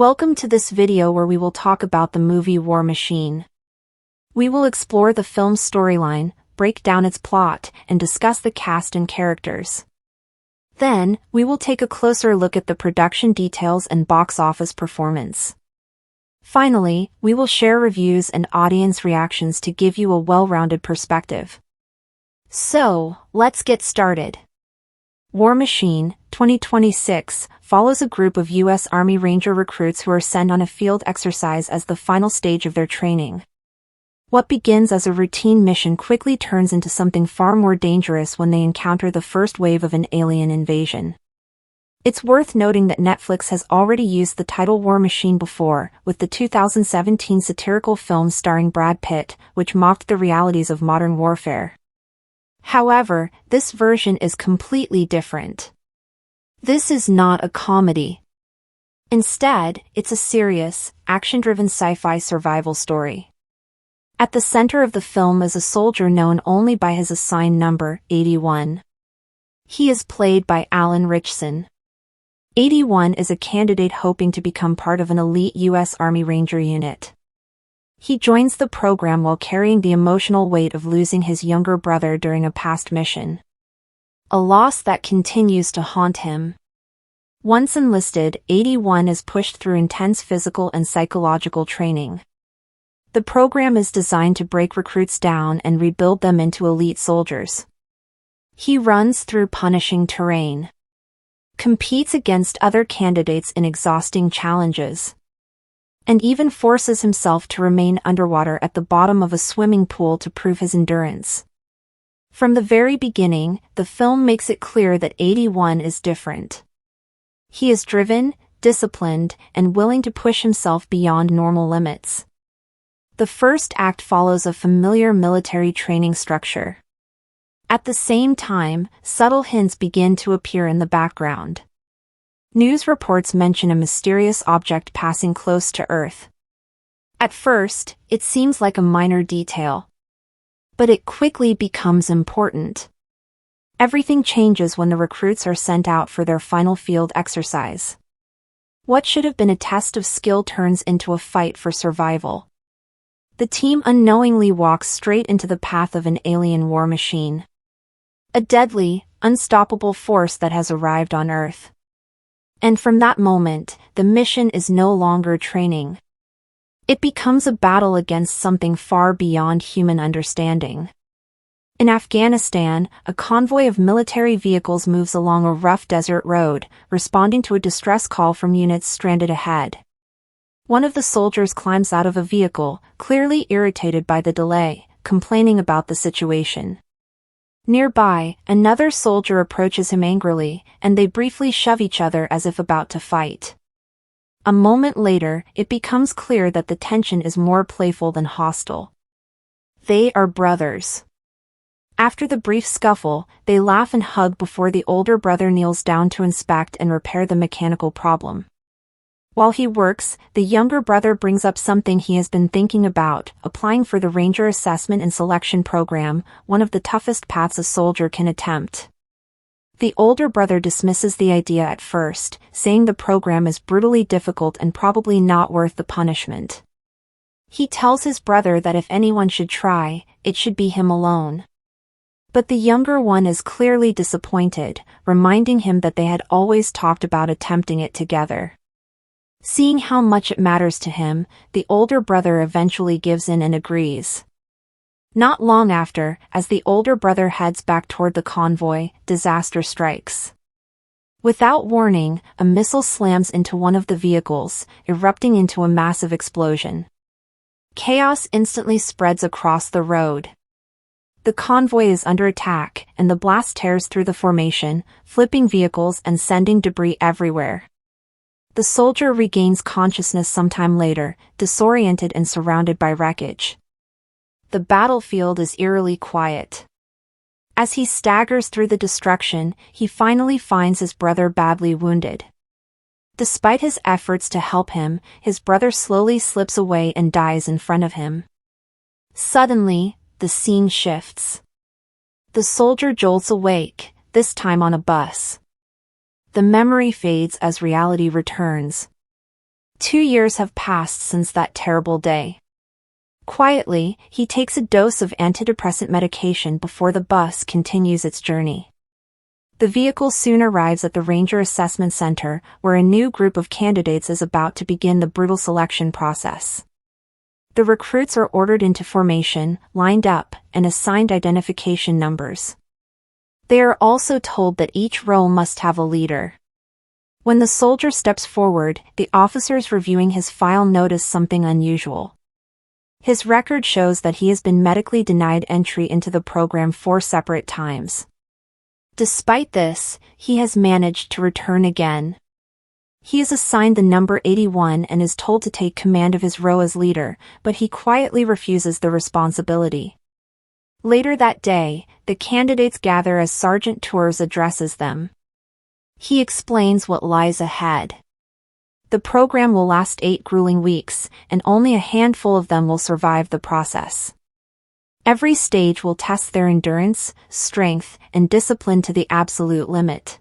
Welcome to this video where we will talk about the movie War Machine. We will explore the film's storyline, break down its plot, and discuss the cast and characters. Then, we will take a closer look at the production details and box office performance. Finally, we will share reviews and audience reactions to give you a well-rounded perspective. So, let's get started. War Machine, 2026, follows a group of U.S. Army Ranger recruits who are sent on a field exercise as the final stage of their training. What begins as a routine mission quickly turns into something far more dangerous when they encounter the first wave of an alien invasion. It's worth noting that Netflix has already used the title War Machine before, with the 2017 satirical film starring Brad Pitt, which mocked the realities of modern warfare. However, this version is completely different. This is not a comedy. Instead, it's a serious, action-driven sci-fi survival story. At the center of the film is a soldier known only by his assigned number, 81. He is played by Alan Ritchson. 81 is a candidate hoping to become part of an elite U.S. Army Ranger unit. He joins the program while carrying the emotional weight of losing his younger brother during a past mission. A loss that continues to haunt him. Once enlisted, 81 is pushed through intense physical and psychological training. The program is designed to break recruits down and rebuild them into elite soldiers. He runs through punishing terrain, competes against other candidates in exhausting challenges, and even forces himself to remain underwater at the bottom of a swimming pool to prove his endurance. From the very beginning, the film makes it clear that 81 is different. He is driven, disciplined, and willing to push himself beyond normal limits. The first act follows a familiar military training structure. At the same time, subtle hints begin to appear in the background. News reports mention a mysterious object passing close to Earth. At first, it seems like a minor detail. But it quickly becomes important. Everything changes when the recruits are sent out for their final field exercise. What should have been a test of skill turns into a fight for survival. The team unknowingly walks straight into the path of an alien war machine. A deadly, unstoppable force that has arrived on Earth. And from that moment, the mission is no longer training. It becomes a battle against something far beyond human understanding. In Afghanistan, a convoy of military vehicles moves along a rough desert road, responding to a distress call from units stranded ahead. One of the soldiers climbs out of a vehicle, clearly irritated by the delay, complaining about the situation. Nearby, another soldier approaches him angrily, and they briefly shove each other as if about to fight. A moment later, it becomes clear that the tension is more playful than hostile. They are brothers. After the brief scuffle, they laugh and hug before the older brother kneels down to inspect and repair the mechanical problem. While he works, the younger brother brings up something he has been thinking about: applying for the Ranger Assessment and Selection Program, one of the toughest paths a soldier can attempt. The older brother dismisses the idea at first, saying the program is brutally difficult and probably not worth the punishment. He tells his brother that if anyone should try, it should be him alone. But the younger one is clearly disappointed, reminding him that they had always talked about attempting it together. Seeing how much it matters to him, the older brother eventually gives in and agrees. Not long after, as the older brother heads back toward the convoy, disaster strikes. Without warning, a missile slams into one of the vehicles, erupting into a massive explosion. Chaos instantly spreads across the road. The convoy is under attack, and the blast tears through the formation, flipping vehicles and sending debris everywhere. The soldier regains consciousness sometime later, disoriented and surrounded by wreckage. The battlefield is eerily quiet. As he staggers through the destruction, he finally finds his brother badly wounded. Despite his efforts to help him, his brother slowly slips away and dies in front of him. Suddenly, the scene shifts. The soldier jolts awake, this time on a bus. The memory fades as reality returns. 2 years have passed since that terrible day. Quietly, he takes a dose of antidepressant medication before the bus continues its journey. The vehicle soon arrives at the Ranger Assessment Center, where a new group of candidates is about to begin the brutal selection process. The recruits are ordered into formation, lined up, and assigned identification numbers. They are also told that each row must have a leader. When the soldier steps forward, the officers reviewing his file notice something unusual. His record shows that he has been medically denied entry into the program 4 separate times. Despite this, he has managed to return again. He is assigned the number 81 and is told to take command of his row as leader, but he quietly refuses the responsibility. Later that day, the candidates gather as Sergeant Tours addresses them. He explains what lies ahead. The program will last 8 grueling weeks, and only a handful of them will survive the process. Every stage will test their endurance, strength, and discipline to the absolute limit.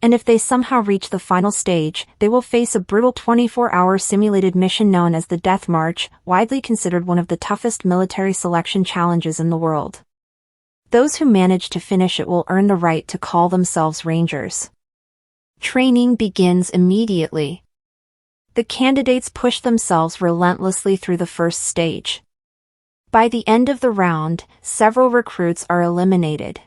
And if they somehow reach the final stage, they will face a brutal 24-hour simulated mission known as the Death March, widely considered one of the toughest military selection challenges in the world. Those who manage to finish it will earn the right to call themselves Rangers. Training begins immediately. The candidates push themselves relentlessly through the first stage. By the end of the round, several recruits are eliminated.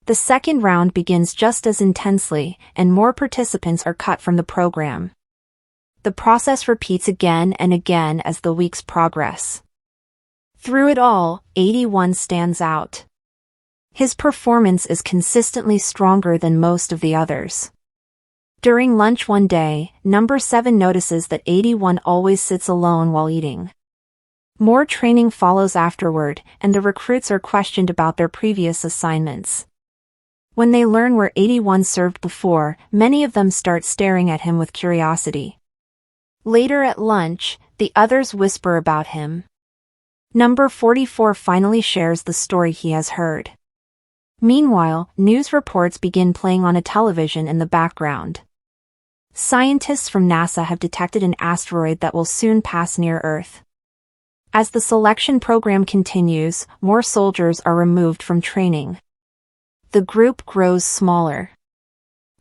The second round begins just as intensely, and more participants are cut from the program. The process repeats again and again as the weeks progress. Through it all, 81 stands out. His performance is consistently stronger than most of the others. During lunch one day, number 7 notices that 81 always sits alone while eating. More training follows afterward, and the recruits are questioned about their previous assignments. When they learn where 81 served before, many of them start staring at him with curiosity. Later at lunch, the others whisper about him. Number 44 finally shares the story he has heard. Meanwhile, news reports begin playing on a television in the background. Scientists from NASA have detected an asteroid that will soon pass near Earth. As the selection program continues, more soldiers are removed from training. The group grows smaller.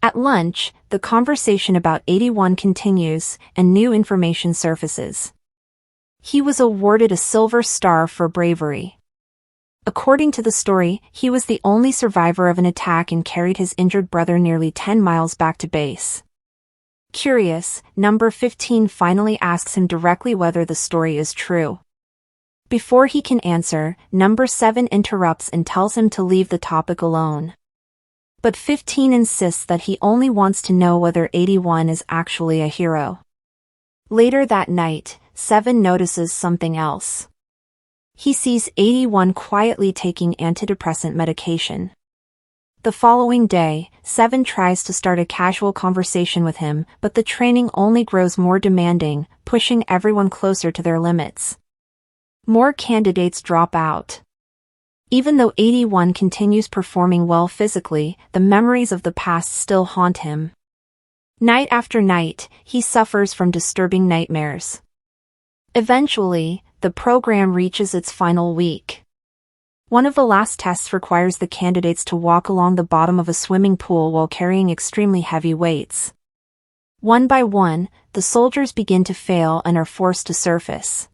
At lunch, the conversation about 81 continues, and new information surfaces. He was awarded a Silver Star for bravery. According to the story, he was the only survivor of an attack and carried his injured brother nearly 10 miles back to base. Curious, number 15 finally asks him directly whether the story is true. Before he can answer, number 7 interrupts and tells him to leave the topic alone. But 15 insists that he only wants to know whether 81 is actually a hero. Later that night, 7 notices something else. He sees 81 quietly taking antidepressant medication. The following day, 7 tries to start a casual conversation with him, but the training only grows more demanding, pushing everyone closer to their limits. More candidates drop out. Even though 81 continues performing well physically, the memories of the past still haunt him. Night after night, he suffers from disturbing nightmares. Eventually, the program reaches its final week. One of the last tests requires the candidates to walk along the bottom of a swimming pool while carrying extremely heavy weights. One by one, the soldiers begin to fail and are forced to surface.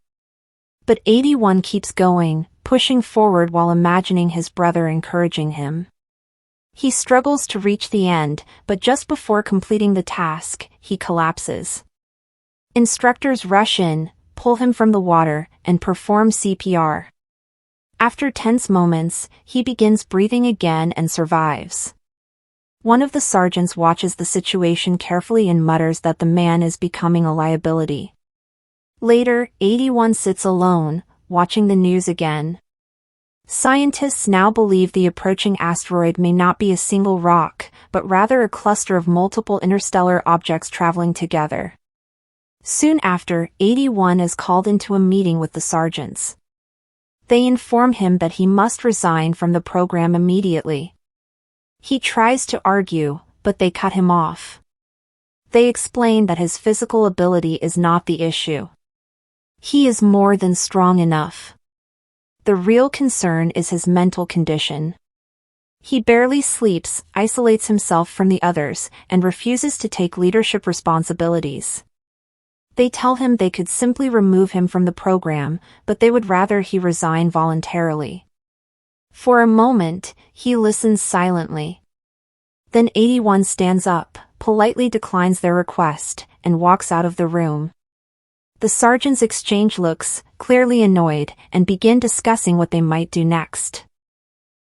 But 81 keeps going, pushing forward while imagining his brother encouraging him. He struggles to reach the end, but just before completing the task, he collapses. Instructors rush in, pull him from the water, and perform CPR. After tense moments, he begins breathing again and survives. One of the sergeants watches the situation carefully and mutters that the man is becoming a liability. Later, 81 sits alone, watching the news again. Scientists now believe the approaching asteroid may not be a single rock, but rather a cluster of multiple interstellar objects traveling together. Soon after, 81 is called into a meeting with the sergeants. They inform him that he must resign from the program immediately. He tries to argue, but they cut him off. They explain that his physical ability is not the issue. He is more than strong enough. The real concern is his mental condition. He barely sleeps, isolates himself from the others, and refuses to take leadership responsibilities. They tell him they could simply remove him from the program, but they would rather he resign voluntarily. For a moment, he listens silently. Then 81 stands up, politely declines their request, and walks out of the room. The sergeants exchange looks, clearly annoyed, and begin discussing what they might do next.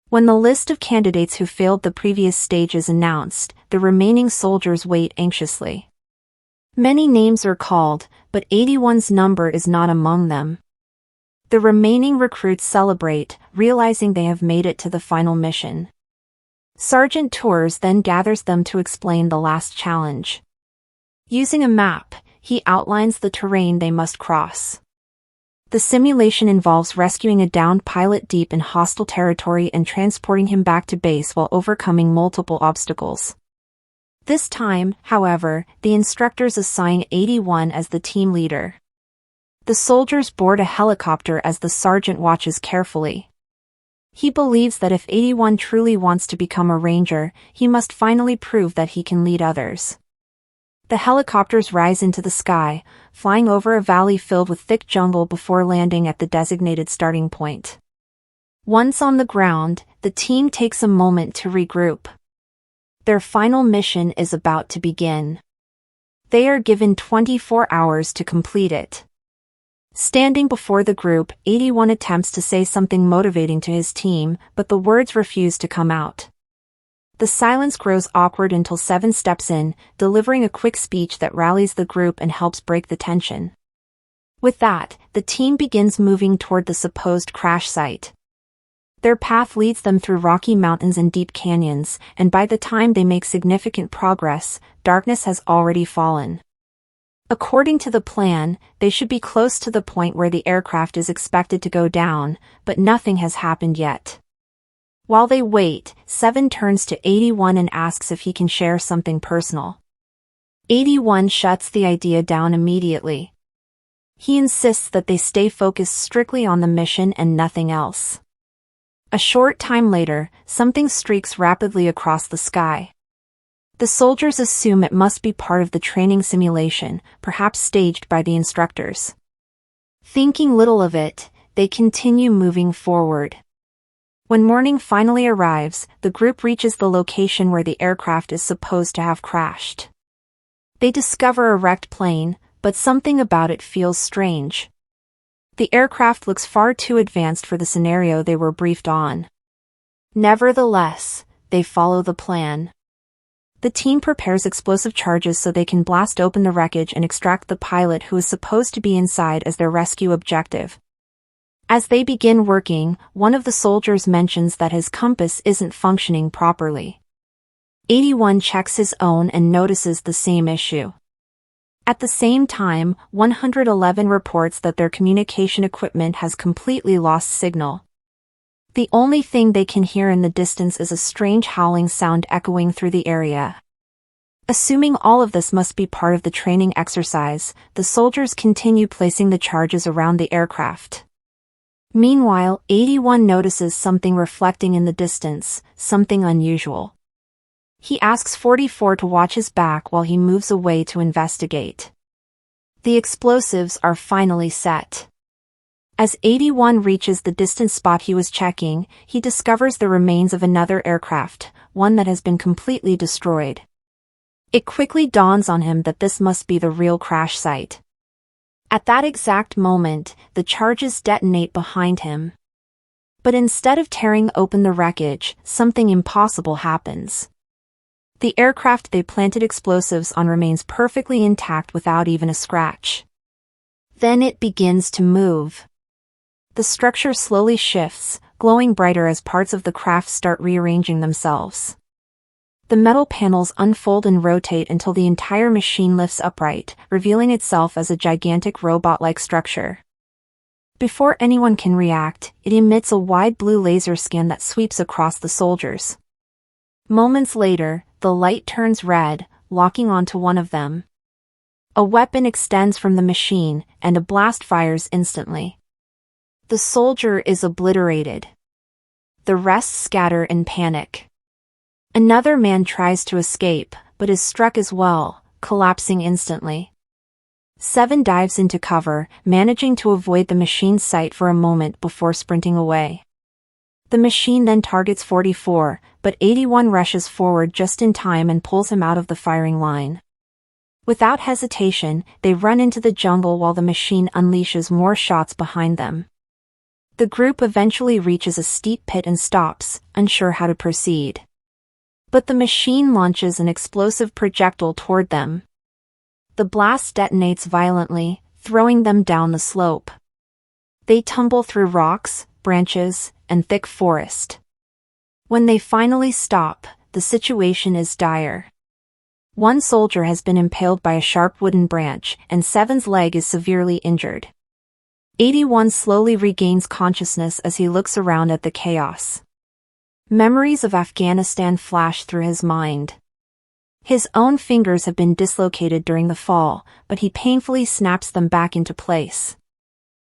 When the list of candidates who failed the previous stage is announced, the remaining soldiers wait anxiously. Many names are called, but 81's number is not among them. The remaining recruits celebrate, realizing they have made it to the final mission. Sergeant Tours then gathers them to explain the last challenge. Using a map, he outlines the terrain they must cross. The simulation involves rescuing a downed pilot deep in hostile territory and transporting him back to base while overcoming multiple obstacles. This time, however, the instructors assign 81 as the team leader. The soldiers board a helicopter as the sergeant watches carefully. He believes that if 81 truly wants to become a ranger, he must finally prove that he can lead others. The helicopters rise into the sky, flying over a valley filled with thick jungle before landing at the designated starting point. Once on the ground, the team takes a moment to regroup. Their final mission is about to begin. They are given 24 hours to complete it. Standing before the group, 81 attempts to say something motivating to his team, but the words refuse to come out. The silence grows awkward until 7 steps in, delivering a quick speech that rallies the group and helps break the tension. With that, the team begins moving toward the supposed crash site. Their path leads them through rocky mountains and deep canyons, and by the time they make significant progress, darkness has already fallen. According to the plan, they should be close to the point where the aircraft is expected to go down, but nothing has happened yet. While they wait, 7 turns to 81 and asks if he can share something personal. 81 shuts the idea down immediately. He insists that they stay focused strictly on the mission and nothing else. A short time later, something streaks rapidly across the sky. The soldiers assume it must be part of the training simulation, perhaps staged by the instructors. Thinking little of it, they continue moving forward. When morning finally arrives, the group reaches the location where the aircraft is supposed to have crashed. They discover a wrecked plane, but something about it feels strange. The aircraft looks far too advanced for the scenario they were briefed on. Nevertheless, they follow the plan. The team prepares explosive charges so they can blast open the wreckage and extract the pilot who is supposed to be inside as their rescue objective. As they begin working, one of the soldiers mentions that his compass isn't functioning properly. 81 checks his own and notices the same issue. At the same time, 111 reports that their communication equipment has completely lost signal. The only thing they can hear in the distance is a strange howling sound echoing through the area. Assuming all of this must be part of the training exercise, the soldiers continue placing the charges around the aircraft. Meanwhile, 81 notices something reflecting in the distance, something unusual. He asks 44 to watch his back while he moves away to investigate. The explosives are finally set. As 81 reaches the distant spot he was checking, he discovers the remains of another aircraft, one that has been completely destroyed. It quickly dawns on him that this must be the real crash site. At that exact moment, the charges detonate behind him. But instead of tearing open the wreckage, something impossible happens. The aircraft they planted explosives on remains perfectly intact without even a scratch. Then it begins to move. The structure slowly shifts, glowing brighter as parts of the craft start rearranging themselves. The metal panels unfold and rotate until the entire machine lifts upright, revealing itself as a gigantic robot-like structure. Before anyone can react, it emits a wide blue laser scan that sweeps across the soldiers. Moments later, the light turns red, locking onto one of them. A weapon extends from the machine, and a blast fires instantly. The soldier is obliterated. The rest scatter in panic. Another man tries to escape, but is struck as well, collapsing instantly. 7 dives into cover, managing to avoid the machine's sight for a moment before sprinting away. The machine then targets 44, but 81 rushes forward just in time and pulls him out of the firing line. Without hesitation, they run into the jungle while the machine unleashes more shots behind them. The group eventually reaches a steep pit and stops, unsure how to proceed. But the machine launches an explosive projectile toward them. The blast detonates violently, throwing them down the slope. They tumble through rocks, branches, and thick forest. When they finally stop, the situation is dire. 1 soldier has been impaled by a sharp wooden branch, and 7's leg is severely injured. 81 slowly regains consciousness as he looks around at the chaos. Memories of Afghanistan flash through his mind. His own fingers have been dislocated during the fall, but he painfully snaps them back into place.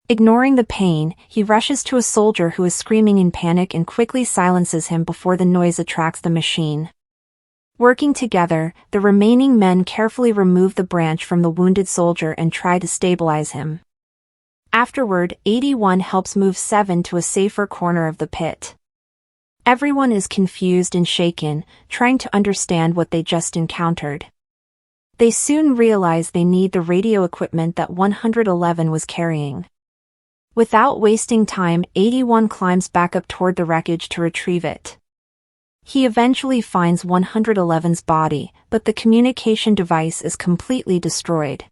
Ignoring the pain, he rushes to a soldier who is screaming in panic and quickly silences him before the noise attracts the machine. Working together, the remaining men carefully remove the branch from the wounded soldier and try to stabilize him. Afterward, 81 helps move 7 to a safer corner of the pit. Everyone is confused and shaken, trying to understand what they just encountered. They soon realize they need the radio equipment that 111 was carrying. Without wasting time, 81 climbs back up toward the wreckage to retrieve it. He eventually finds 111's body, but the communication device is completely destroyed.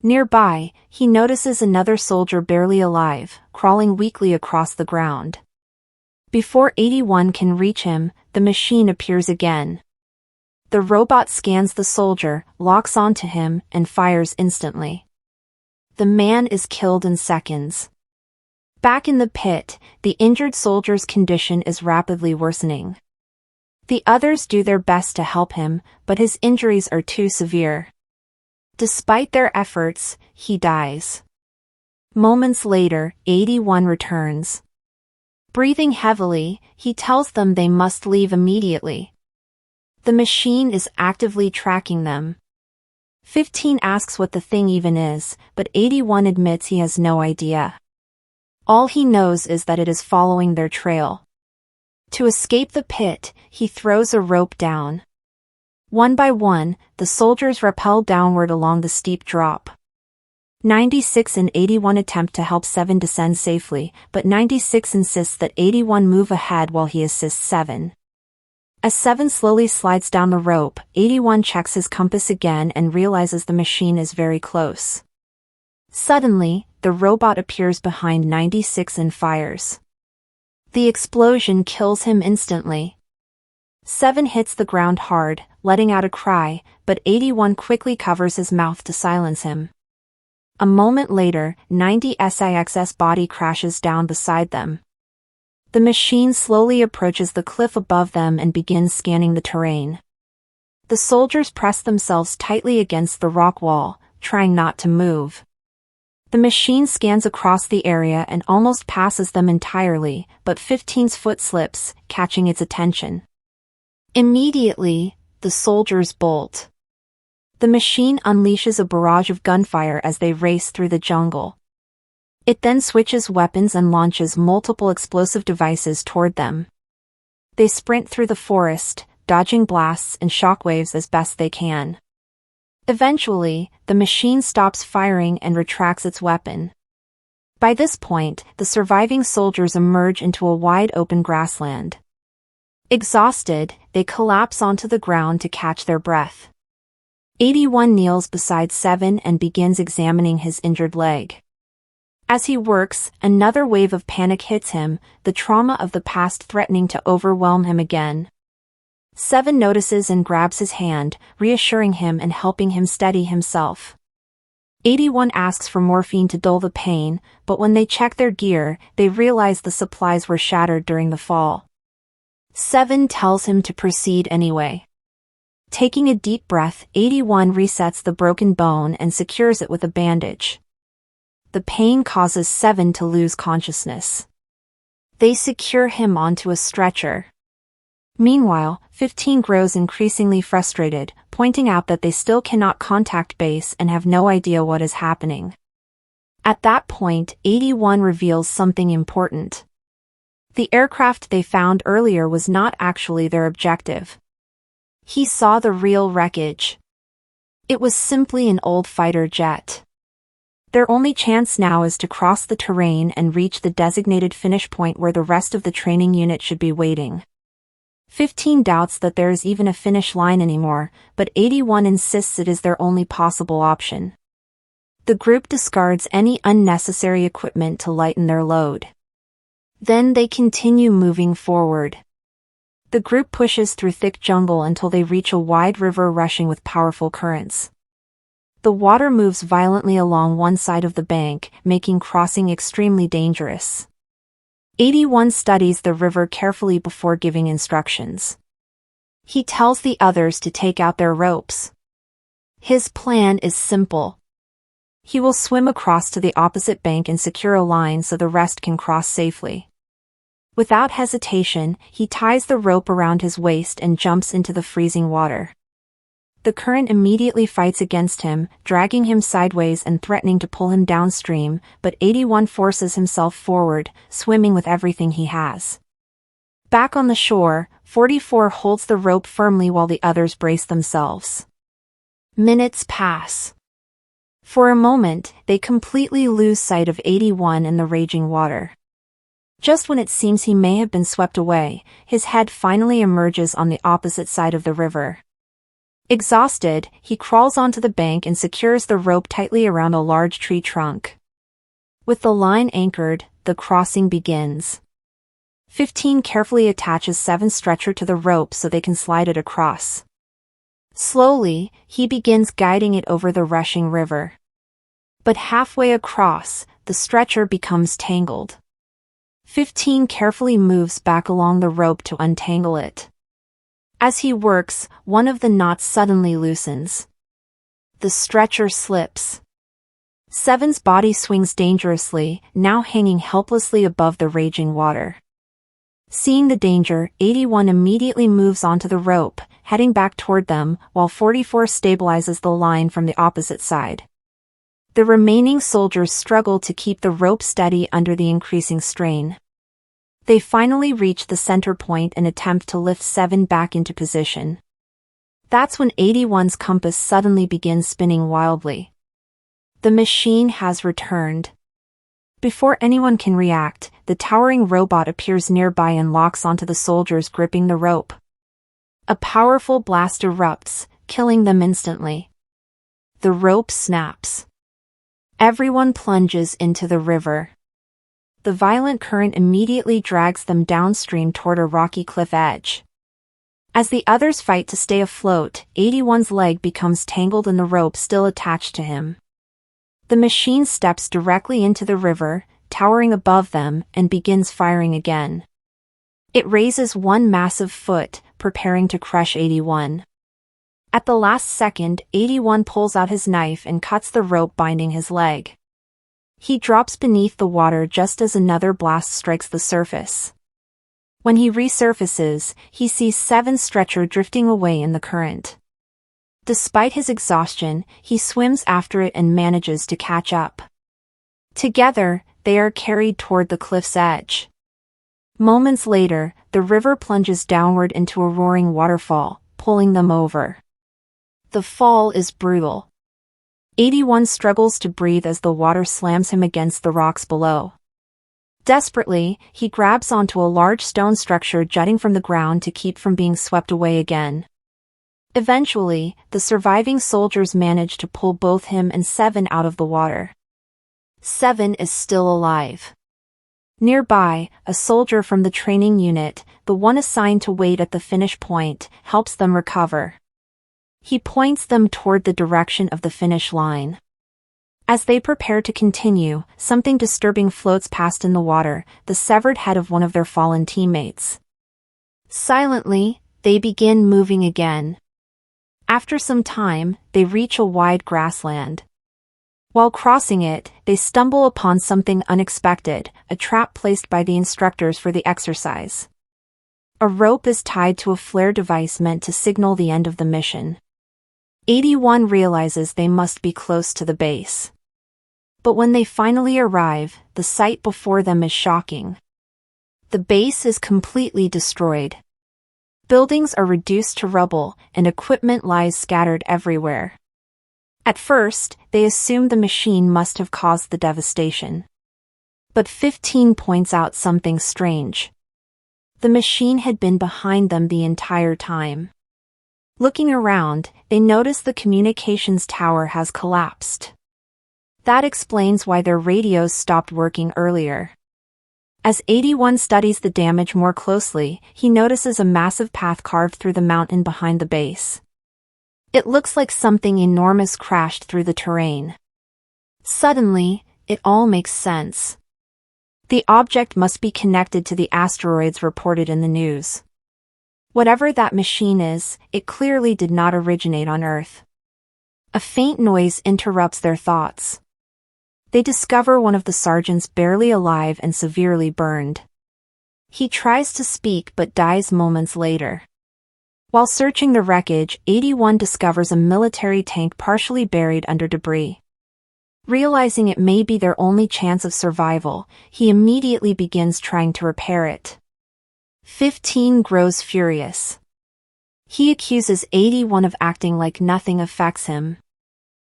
Nearby, he notices another soldier barely alive, crawling weakly across the ground. Before 81 can reach him, the machine appears again. The robot scans the soldier, locks onto him, and fires instantly. The man is killed in seconds. Back in the pit, the injured soldier's condition is rapidly worsening. The others do their best to help him, but his injuries are too severe. Despite their efforts, he dies. Moments later, 81 returns. Breathing heavily, he tells them they must leave immediately. The machine is actively tracking them. 15 asks what the thing even is, but 81 admits he has no idea. All he knows is that it is following their trail. To escape the pit, he throws a rope down. One by one, the soldiers rappel downward along the steep drop. 96 and 81 attempt to help 7 descend safely, but 96 insists that 81 move ahead while he assists 7. As 7 slowly slides down the rope, 81 checks his compass again and realizes the machine is very close. Suddenly, the robot appears behind 96 and fires. The explosion kills him instantly. 7 hits the ground hard, letting out a cry, but 81 quickly covers his mouth to silence him. A moment later, 90's body crashes down beside them. The machine slowly approaches the cliff above them and begins scanning the terrain. The soldiers press themselves tightly against the rock wall, trying not to move. The machine scans across the area and almost passes them entirely, but 15's foot slips, catching its attention. Immediately, the soldiers bolt. The machine unleashes a barrage of gunfire as they race through the jungle. It then switches weapons and launches multiple explosive devices toward them. They sprint through the forest, dodging blasts and shockwaves as best they can. Eventually, the machine stops firing and retracts its weapon. By this point, the surviving soldiers emerge into a wide open grassland. Exhausted, they collapse onto the ground to catch their breath. 81 kneels beside 7 and begins examining his injured leg. As he works, another wave of panic hits him, the trauma of the past threatening to overwhelm him again. 7 notices and grabs his hand, reassuring him and helping him steady himself. 81 asks for morphine to dull the pain, but when they check their gear, they realize the supplies were shattered during the fall. 7 tells him to proceed anyway. Taking a deep breath, 81 resets the broken bone and secures it with a bandage. The pain causes 7 to lose consciousness. They secure him onto a stretcher. Meanwhile, 15 grows increasingly frustrated, pointing out that they still cannot contact base and have no idea what is happening. At that point, 81 reveals something important. The aircraft they found earlier was not actually their objective. He saw the real wreckage. It was simply an old fighter jet. Their only chance now is to cross the terrain and reach the designated finish point where the rest of the training unit should be waiting. 15 doubts that there is even a finish line anymore, but 81 insists it is their only possible option. The group discards any unnecessary equipment to lighten their load. Then they continue moving forward. The group pushes through thick jungle until they reach a wide river rushing with powerful currents. The water moves violently along one side of the bank, making crossing extremely dangerous. 81 studies the river carefully before giving instructions. He tells the others to take out their ropes. His plan is simple. He will swim across to the opposite bank and secure a line so the rest can cross safely. Without hesitation, he ties the rope around his waist and jumps into the freezing water. The current immediately fights against him, dragging him sideways and threatening to pull him downstream, but 81 forces himself forward, swimming with everything he has. Back on the shore, 44 holds the rope firmly while the others brace themselves. Minutes pass. For a moment, they completely lose sight of 81 in the raging water. Just when it seems he may have been swept away, his head finally emerges on the opposite side of the river. Exhausted, he crawls onto the bank and secures the rope tightly around a large tree trunk. With the line anchored, the crossing begins. 15 carefully attaches 7's stretcher to the rope so they can slide it across. Slowly, he begins guiding it over the rushing river. But halfway across, the stretcher becomes tangled. 15 carefully moves back along the rope to untangle it. As he works, one of the knots suddenly loosens. The stretcher slips. 7's body swings dangerously, now hanging helplessly above the raging water. Seeing the danger, 81 immediately moves onto the rope, heading back toward them, while 44 stabilizes the line from the opposite side. The remaining soldiers struggle to keep the rope steady under the increasing strain. They finally reach the center point and attempt to lift 7 back into position. That's when 81's compass suddenly begins spinning wildly. The machine has returned. Before anyone can react, the towering robot appears nearby and locks onto the soldiers gripping the rope. A powerful blast erupts, killing them instantly. The rope snaps. Everyone plunges into the river. The violent current immediately drags them downstream toward a rocky cliff edge. As the others fight to stay afloat, 81's leg becomes tangled in the rope still attached to him. The machine steps directly into the river, towering above them, and begins firing again. It raises one massive foot, preparing to crush 81. At the last second, 81 pulls out his knife and cuts the rope binding his leg. He drops beneath the water just as another blast strikes the surface. When he resurfaces, he sees 7's stretcher drifting away in the current. Despite his exhaustion, he swims after it and manages to catch up. Together, they are carried toward the cliff's edge. Moments later, the river plunges downward into a roaring waterfall, pulling them over. The fall is brutal. 81 struggles to breathe as the water slams him against the rocks below. Desperately, he grabs onto a large stone structure jutting from the ground to keep from being swept away again. Eventually, the surviving soldiers manage to pull both him and 7 out of the water. 7 is still alive. Nearby, a soldier from the training unit, the one assigned to wait at the finish point, helps them recover. He points them toward the direction of the finish line. As they prepare to continue, something disturbing floats past in the water, the severed head of one of their fallen teammates. Silently, they begin moving again. After some time, they reach a wide grassland. While crossing it, they stumble upon something unexpected, a trap placed by the instructors for the exercise. A rope is tied to a flare device meant to signal the end of the mission. 81 realizes they must be close to the base. But when they finally arrive, the sight before them is shocking. The base is completely destroyed. Buildings are reduced to rubble, and equipment lies scattered everywhere. At first, they assume the machine must have caused the devastation. But 15 points out something strange. The machine had been behind them the entire time. Looking around, they notice the communications tower has collapsed. That explains why their radios stopped working earlier. As 81 studies the damage more closely, he notices a massive path carved through the mountain behind the base. It looks like something enormous crashed through the terrain. Suddenly, it all makes sense. The object must be connected to the asteroids reported in the news. Whatever that machine is, it clearly did not originate on Earth. A faint noise interrupts their thoughts. They discover one of the sergeants barely alive and severely burned. He tries to speak but dies moments later. While searching the wreckage, 81 discovers a military tank partially buried under debris. Realizing it may be their only chance of survival, he immediately begins trying to repair it. 15 grows furious. He accuses 81 of acting like nothing affects him.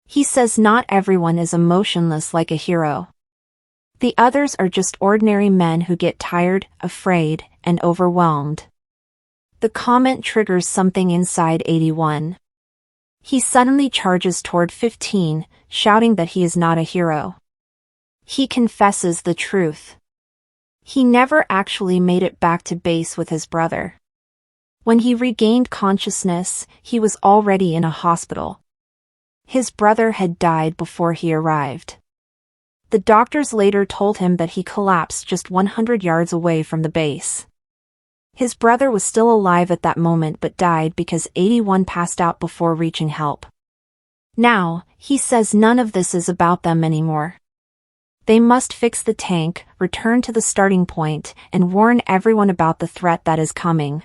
He says not everyone is emotionless like a hero. The others are just ordinary men who get tired, afraid, and overwhelmed. The comment triggers something inside 81. He suddenly charges toward 15, shouting that he is not a hero. He confesses the truth. He never actually made it back to base with his brother. When he regained consciousness, he was already in a hospital. His brother had died before he arrived. The doctors later told him that he collapsed just 100 yards away from the base. His brother was still alive at that moment but died because 81 passed out before reaching help. Now, he says none of this is about them anymore. They must fix the tank, return to the starting point, and warn everyone about the threat that is coming.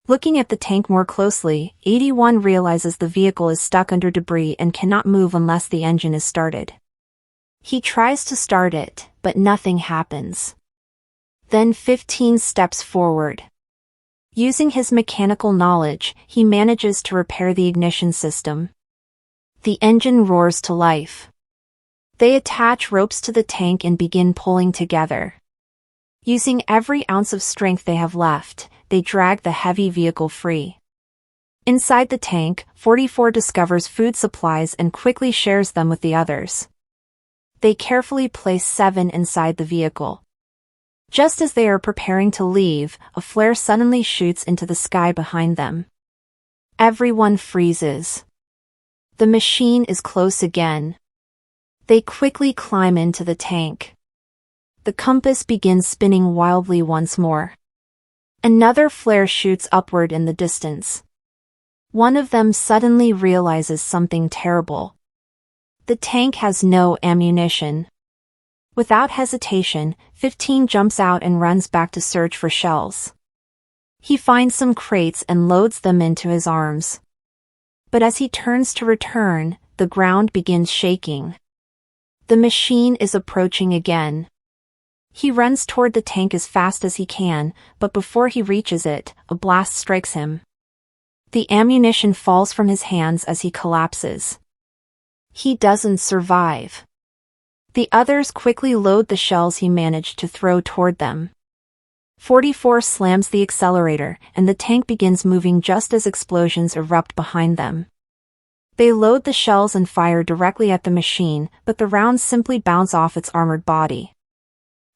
Looking at the tank more closely, 81 realizes the vehicle is stuck under debris and cannot move unless the engine is started. He tries to start it, but nothing happens. Then 15 steps forward. Using his mechanical knowledge, he manages to repair the ignition system. The engine roars to life. They attach ropes to the tank and begin pulling together. Using every ounce of strength they have left, they drag the heavy vehicle free. Inside the tank, 44 discovers food supplies and quickly shares them with the others. They carefully place 7 inside the vehicle. Just as they are preparing to leave, a flare suddenly shoots into the sky behind them. Everyone freezes. The machine is close again. They quickly climb into the tank. The compass begins spinning wildly once more. Another flare shoots upward in the distance. One of them suddenly realizes something terrible. The tank has no ammunition. Without hesitation, 15 jumps out and runs back to search for shells. He finds some crates and loads them into his arms. But as he turns to return, the ground begins shaking. The machine is approaching again. He runs toward the tank as fast as he can, but before he reaches it, a blast strikes him. The ammunition falls from his hands as he collapses. He doesn't survive. The others quickly load the shells he managed to throw toward them. 44 slams the accelerator, and the tank begins moving just as explosions erupt behind them. They load the shells and fire directly at the machine, but the rounds simply bounce off its armored body.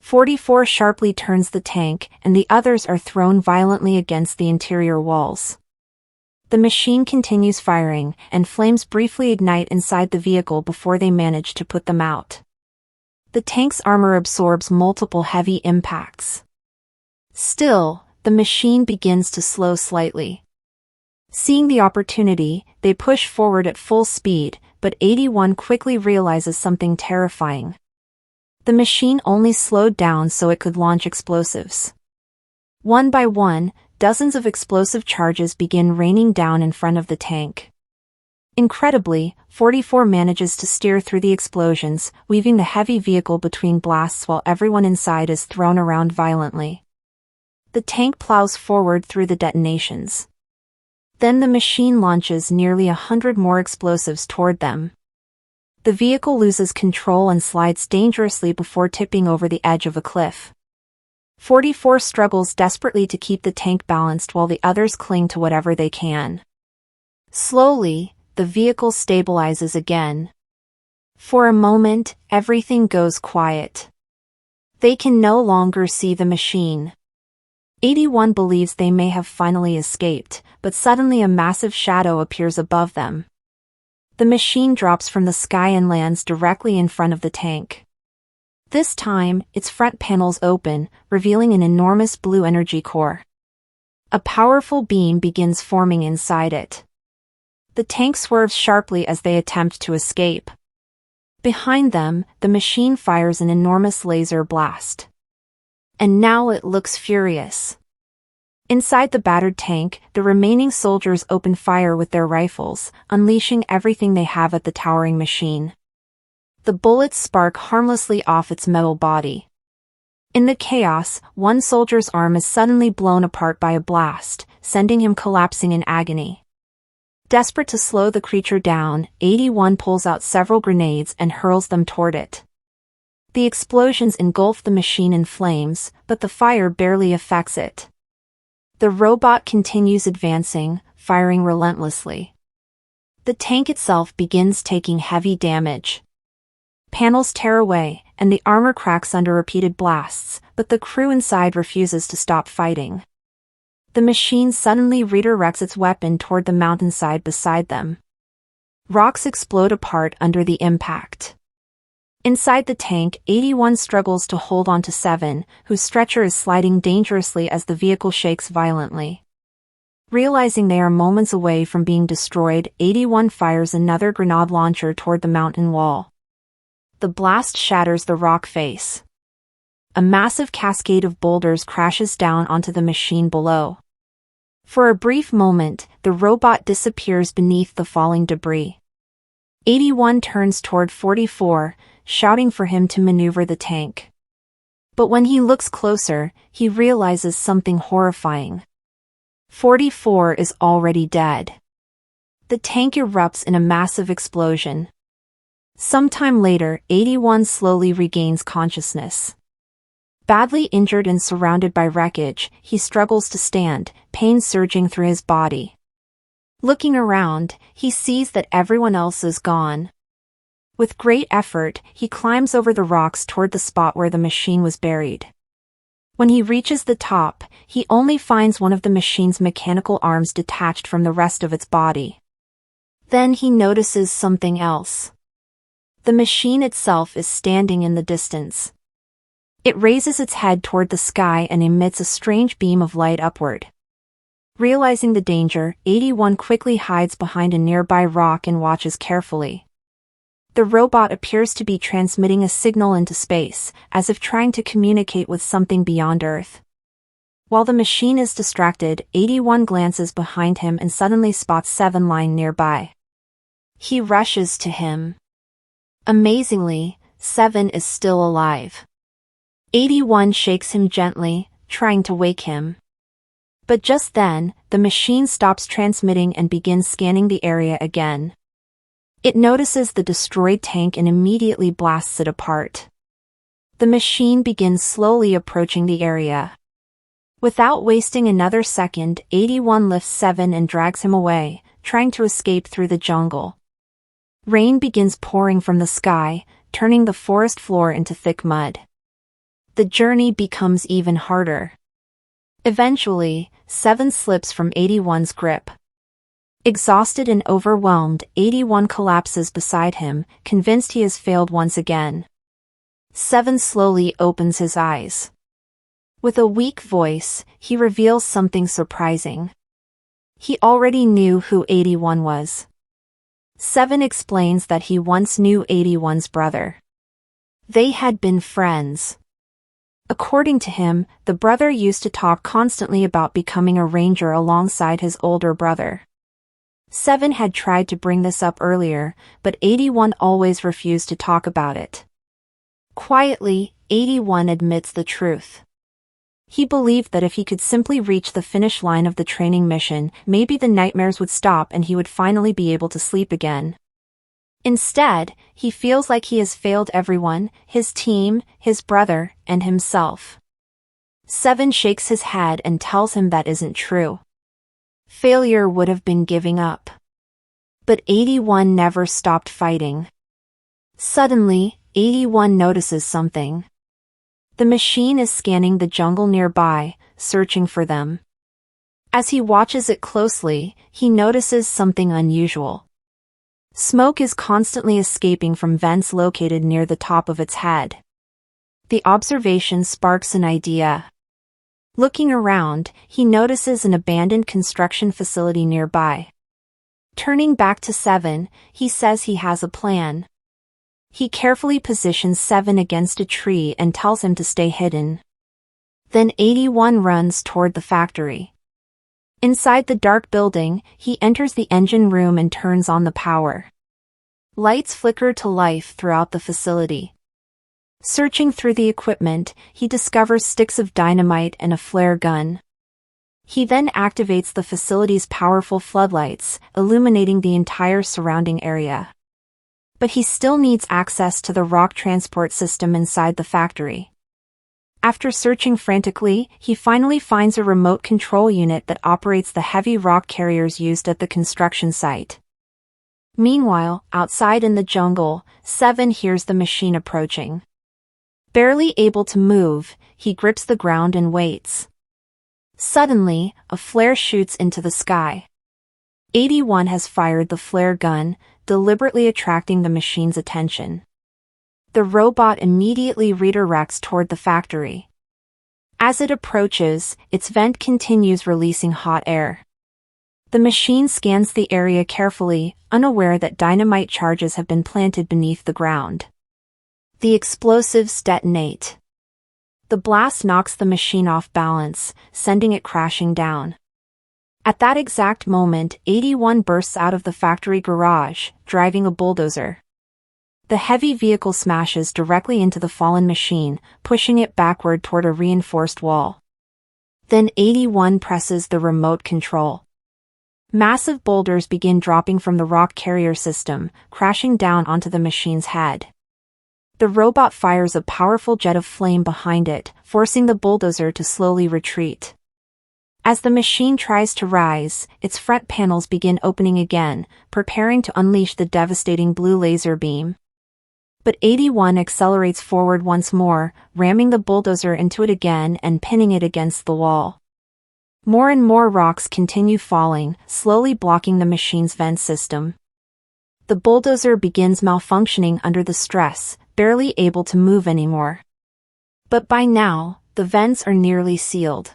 44 sharply turns the tank, and the others are thrown violently against the interior walls. The machine continues firing, and flames briefly ignite inside the vehicle before they manage to put them out. The tank's armor absorbs multiple heavy impacts. Still, the machine begins to slow slightly. Seeing the opportunity, they push forward at full speed, but 81 quickly realizes something terrifying. The machine only slowed down so it could launch explosives. One by one, dozens of explosive charges begin raining down in front of the tank. Incredibly, 44 manages to steer through the explosions, weaving the heavy vehicle between blasts while everyone inside is thrown around violently. The tank plows forward through the detonations. Then the machine launches nearly 100 more explosives toward them. The vehicle loses control and slides dangerously before tipping over the edge of a cliff. 44 struggles desperately to keep the tank balanced while the others cling to whatever they can. Slowly, the vehicle stabilizes again. For a moment, everything goes quiet. They can no longer see the machine. 81 believes they may have finally escaped, but suddenly a massive shadow appears above them. The machine drops from the sky and lands directly in front of the tank. This time, its front panels open, revealing an enormous blue energy core. A powerful beam begins forming inside it. The tank swerves sharply as they attempt to escape. Behind them, the machine fires an enormous laser blast. And now it looks furious. Inside the battered tank, the remaining soldiers open fire with their rifles, unleashing everything they have at the towering machine. The bullets spark harmlessly off its metal body. In the chaos, one soldier's arm is suddenly blown apart by a blast, sending him collapsing in agony. Desperate to slow the creature down, 81 pulls out several grenades and hurls them toward it. The explosions engulf the machine in flames, but the fire barely affects it. The robot continues advancing, firing relentlessly. The tank itself begins taking heavy damage. Panels tear away, and the armor cracks under repeated blasts, but the crew inside refuses to stop fighting. The machine suddenly redirects its weapon toward the mountainside beside them. Rocks explode apart under the impact. Inside the tank, 81 struggles to hold on to 7, whose stretcher is sliding dangerously as the vehicle shakes violently. Realizing they are moments away from being destroyed, 81 fires another grenade launcher toward the mountain wall. The blast shatters the rock face. A massive cascade of boulders crashes down onto the machine below. For a brief moment, the robot disappears beneath the falling debris. 81 turns toward 44, shouting for him to maneuver the tank. But when he looks closer, he realizes something horrifying. 44 is already dead. The tank erupts in a massive explosion. Sometime later, 81 slowly regains consciousness. Badly injured and surrounded by wreckage, he struggles to stand, pain surging through his body. Looking around, he sees that everyone else is gone. With great effort, he climbs over the rocks toward the spot where the machine was buried. When he reaches the top, he only finds one of the machine's mechanical arms detached from the rest of its body. Then he notices something else. The machine itself is standing in the distance. It raises its head toward the sky and emits a strange beam of light upward. Realizing the danger, 81 quickly hides behind a nearby rock and watches carefully. The robot appears to be transmitting a signal into space, as if trying to communicate with something beyond Earth. While the machine is distracted, 81 glances behind him and suddenly spots 7 lying nearby. He rushes to him. Amazingly, 7 is still alive. 81 shakes him gently, trying to wake him. But just then, the machine stops transmitting and begins scanning the area again. It notices the destroyed tank and immediately blasts it apart. The machine begins slowly approaching the area. Without wasting another second, 81 lifts 7 and drags him away, trying to escape through the jungle. Rain begins pouring from the sky, turning the forest floor into thick mud. The journey becomes even harder. Eventually, 7 slips from 81's grip. Exhausted and overwhelmed, 81 collapses beside him, convinced he has failed once again. 7 slowly opens his eyes. With a weak voice, he reveals something surprising. He already knew who 81 was. 7 explains that he once knew 81's brother. They had been friends. According to him, the brother used to talk constantly about becoming a ranger alongside his older brother. 7 had tried to bring this up earlier, but 81 always refused to talk about it. Quietly, 81 admits the truth. He believed that if he could simply reach the finish line of the training mission, maybe the nightmares would stop and he would finally be able to sleep again. Instead, he feels like he has failed everyone, his team, his brother, and himself. 7 shakes his head and tells him that isn't true. Failure would have been giving up. But 81 never stopped fighting. Suddenly, 81 notices something. The machine is scanning the jungle nearby, searching for them. As he watches it closely, he notices something unusual. Smoke is constantly escaping from vents located near the top of its head. The observation sparks an idea. Looking around, he notices an abandoned construction facility nearby. Turning back to 7, he says he has a plan. He carefully positions 7 against a tree and tells him to stay hidden. Then 81 runs toward the factory. Inside the dark building, he enters the engine room and turns on the power. Lights flicker to life throughout the facility. Searching through the equipment, he discovers sticks of dynamite and a flare gun. He then activates the facility's powerful floodlights, illuminating the entire surrounding area. But he still needs access to the rock transport system inside the factory. After searching frantically, he finally finds a remote control unit that operates the heavy rock carriers used at the construction site. Meanwhile, outside in the jungle, 7 hears the machine approaching. Barely able to move, he grips the ground and waits. Suddenly, a flare shoots into the sky. 81 has fired the flare gun, deliberately attracting the machine's attention. The robot immediately redirects toward the factory. As it approaches, its vent continues releasing hot air. The machine scans the area carefully, unaware that dynamite charges have been planted beneath the ground. The explosives detonate. The blast knocks the machine off balance, sending it crashing down. At that exact moment, 81 bursts out of the factory garage, driving a bulldozer. The heavy vehicle smashes directly into the fallen machine, pushing it backward toward a reinforced wall. Then 81 presses the remote control. Massive boulders begin dropping from the rock carrier system, crashing down onto the machine's head. The robot fires a powerful jet of flame behind it, forcing the bulldozer to slowly retreat. As the machine tries to rise, its front panels begin opening again, preparing to unleash the devastating blue laser beam. But 81 accelerates forward once more, ramming the bulldozer into it again and pinning it against the wall. More and more rocks continue falling, slowly blocking the machine's vent system. The bulldozer begins malfunctioning under the stress, barely able to move anymore. But by now, the vents are nearly sealed.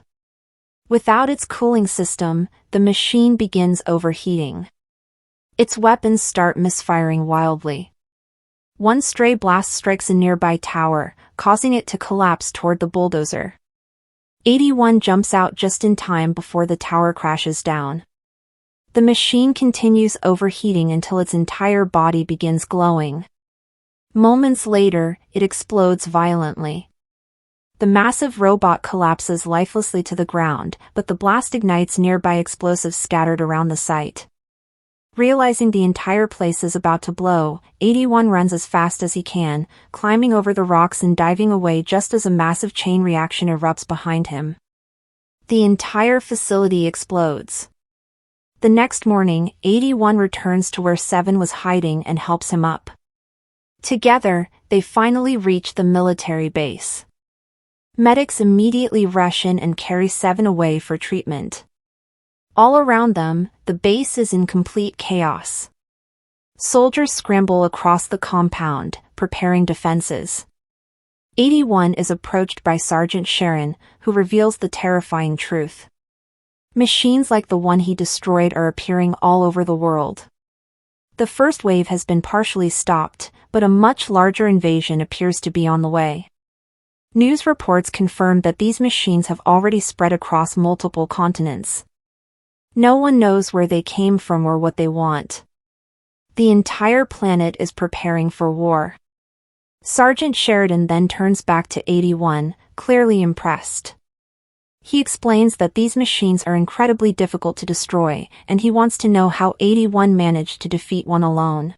Without its cooling system, the machine begins overheating. Its weapons start misfiring wildly. One stray blast strikes a nearby tower, causing it to collapse toward the bulldozer. 81 jumps out just in time before the tower crashes down. The machine continues overheating until its entire body begins glowing. Moments later, it explodes violently. The massive robot collapses lifelessly to the ground, but the blast ignites nearby explosives scattered around the site. Realizing the entire place is about to blow, 81 runs as fast as he can, climbing over the rocks and diving away just as a massive chain reaction erupts behind him. The entire facility explodes. The next morning, 81 returns to where 7 was hiding and helps him up. Together, they finally reach the military base. Medics immediately rush in and carry 7 away for treatment. All around them, the base is in complete chaos. Soldiers scramble across the compound, preparing defenses. 81 is approached by Sergeant Sharon, who reveals the terrifying truth. Machines like the one he destroyed are appearing all over the world. The first wave has been partially stopped, but a much larger invasion appears to be on the way. News reports confirm that these machines have already spread across multiple continents. No one knows where they came from or what they want. The entire planet is preparing for war. Sergeant Sheridan then turns back to 81, clearly impressed. He explains that these machines are incredibly difficult to destroy, and he wants to know how 81 managed to defeat one alone.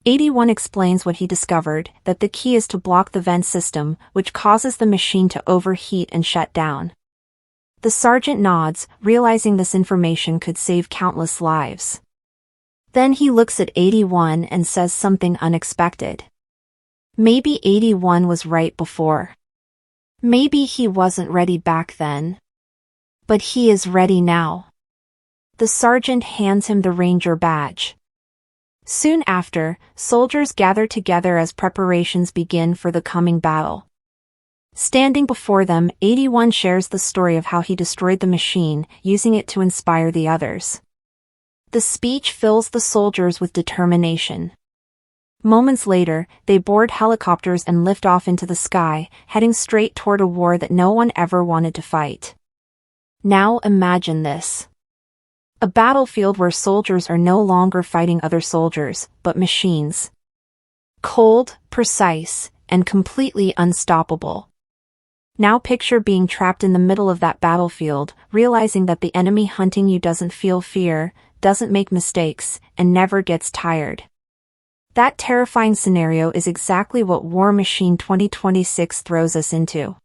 81 explains what he discovered, that the key is to block the vent system, which causes the machine to overheat and shut down. The sergeant nods, realizing this information could save countless lives. Then he looks at 81 and says something unexpected. Maybe 81 was right before. Maybe he wasn't ready back then. But he is ready now. The sergeant hands him the ranger badge. Soon after, soldiers gather together as preparations begin for the coming battle. Standing before them, 81 shares the story of how he destroyed the machine, using it to inspire the others. The speech fills the soldiers with determination. Moments later, they board helicopters and lift off into the sky, heading straight toward a war that no one ever wanted to fight. Now imagine this. A battlefield where soldiers are no longer fighting other soldiers, but machines. Cold, precise, and completely unstoppable. Now picture being trapped in the middle of that battlefield, realizing that the enemy hunting you doesn't feel fear, doesn't make mistakes, and never gets tired. That terrifying scenario is exactly what War Machine 2026 throws us into.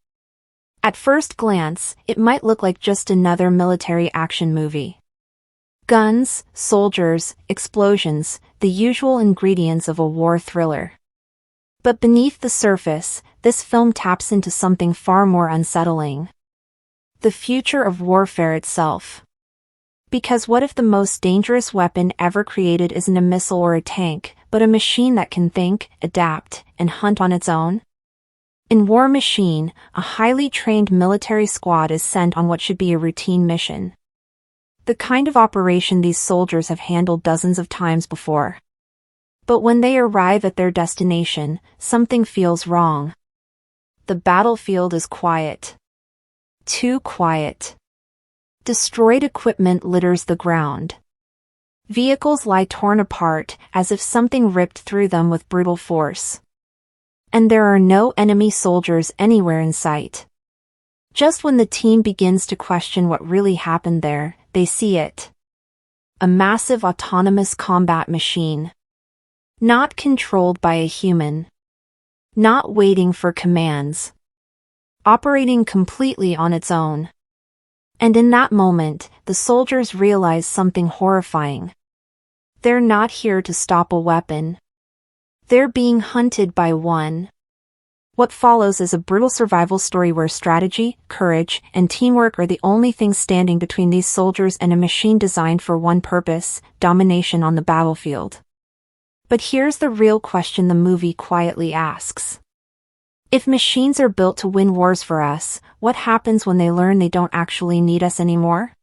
At first glance, it might look like just another military action movie. Guns, soldiers, explosions, the usual ingredients of a war thriller. But beneath the surface, this film taps into something far more unsettling. The future of warfare itself. Because what if the most dangerous weapon ever created isn't a missile or a tank, but a machine that can think, adapt, and hunt on its own? In War Machine, a highly trained military squad is sent on what should be a routine mission. The kind of operation these soldiers have handled dozens of times before. But when they arrive at their destination, something feels wrong. The battlefield is quiet. Too quiet. Destroyed equipment litters the ground. Vehicles lie torn apart, as if something ripped through them with brutal force. And there are no enemy soldiers anywhere in sight. Just when the team begins to question what really happened there, they see it. A massive autonomous combat machine. Not controlled by a human. Not waiting for commands. Operating completely on its own. And in that moment, the soldiers realize something horrifying. They're not here to stop a weapon. They're being hunted by one. What follows is a brutal survival story where strategy, courage, and teamwork are the only things standing between these soldiers and a machine designed for one purpose: domination on the battlefield. But here's the real question the movie quietly asks. If machines are built to win wars for us, what happens when they learn they don't actually need us anymore?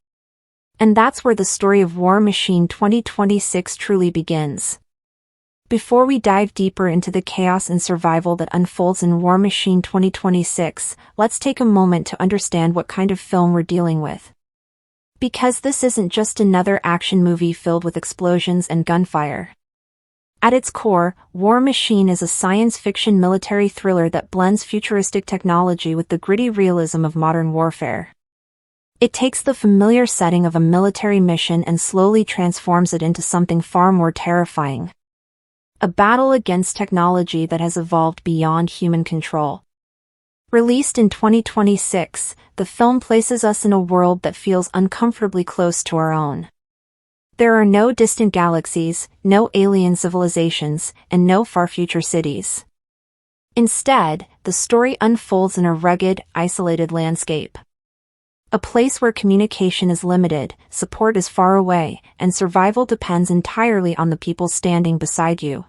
And that's where the story of War Machine 2026 truly begins. Before we dive deeper into the chaos and survival that unfolds in War Machine 2026, let's take a moment to understand what kind of film we're dealing with. Because this isn't just another action movie filled with explosions and gunfire. At its core, War Machine is a science fiction military thriller that blends futuristic technology with the gritty realism of modern warfare. It takes the familiar setting of a military mission and slowly transforms it into something far more terrifying. A battle against technology that has evolved beyond human control. Released in 2026, the film places us in a world that feels uncomfortably close to our own. There are no distant galaxies, no alien civilizations, and no far future cities. Instead, the story unfolds in a rugged, isolated landscape. A place where communication is limited, support is far away, and survival depends entirely on the people standing beside you.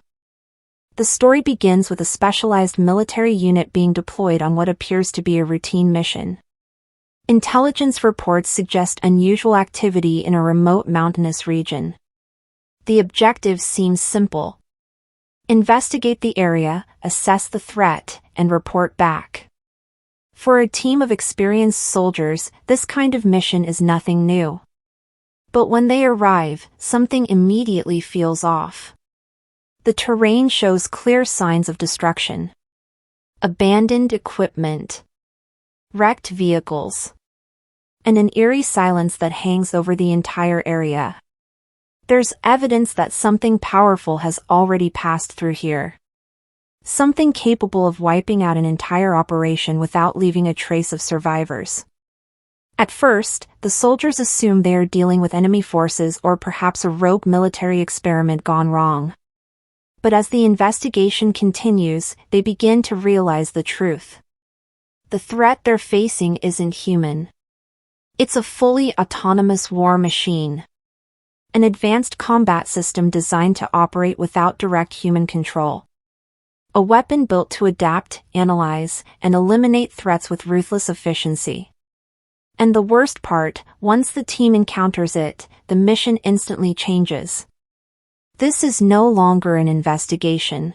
The story begins with a specialized military unit being deployed on what appears to be a routine mission. Intelligence reports suggest unusual activity in a remote mountainous region. The objective seems simple. Investigate the area, assess the threat, and report back. For a team of experienced soldiers, this kind of mission is nothing new. But when they arrive, something immediately feels off. The terrain shows clear signs of destruction. Abandoned equipment, wrecked vehicles, and an eerie silence that hangs over the entire area. There's evidence that something powerful has already passed through here. Something capable of wiping out an entire operation without leaving a trace of survivors. At first, the soldiers assume they are dealing with enemy forces or perhaps a rogue military experiment gone wrong. But as the investigation continues, they begin to realize the truth. The threat they're facing isn't human. It's a fully autonomous war machine. An advanced combat system designed to operate without direct human control. A weapon built to adapt, analyze, and eliminate threats with ruthless efficiency. And the worst part, once the team encounters it, the mission instantly changes. This is no longer an investigation.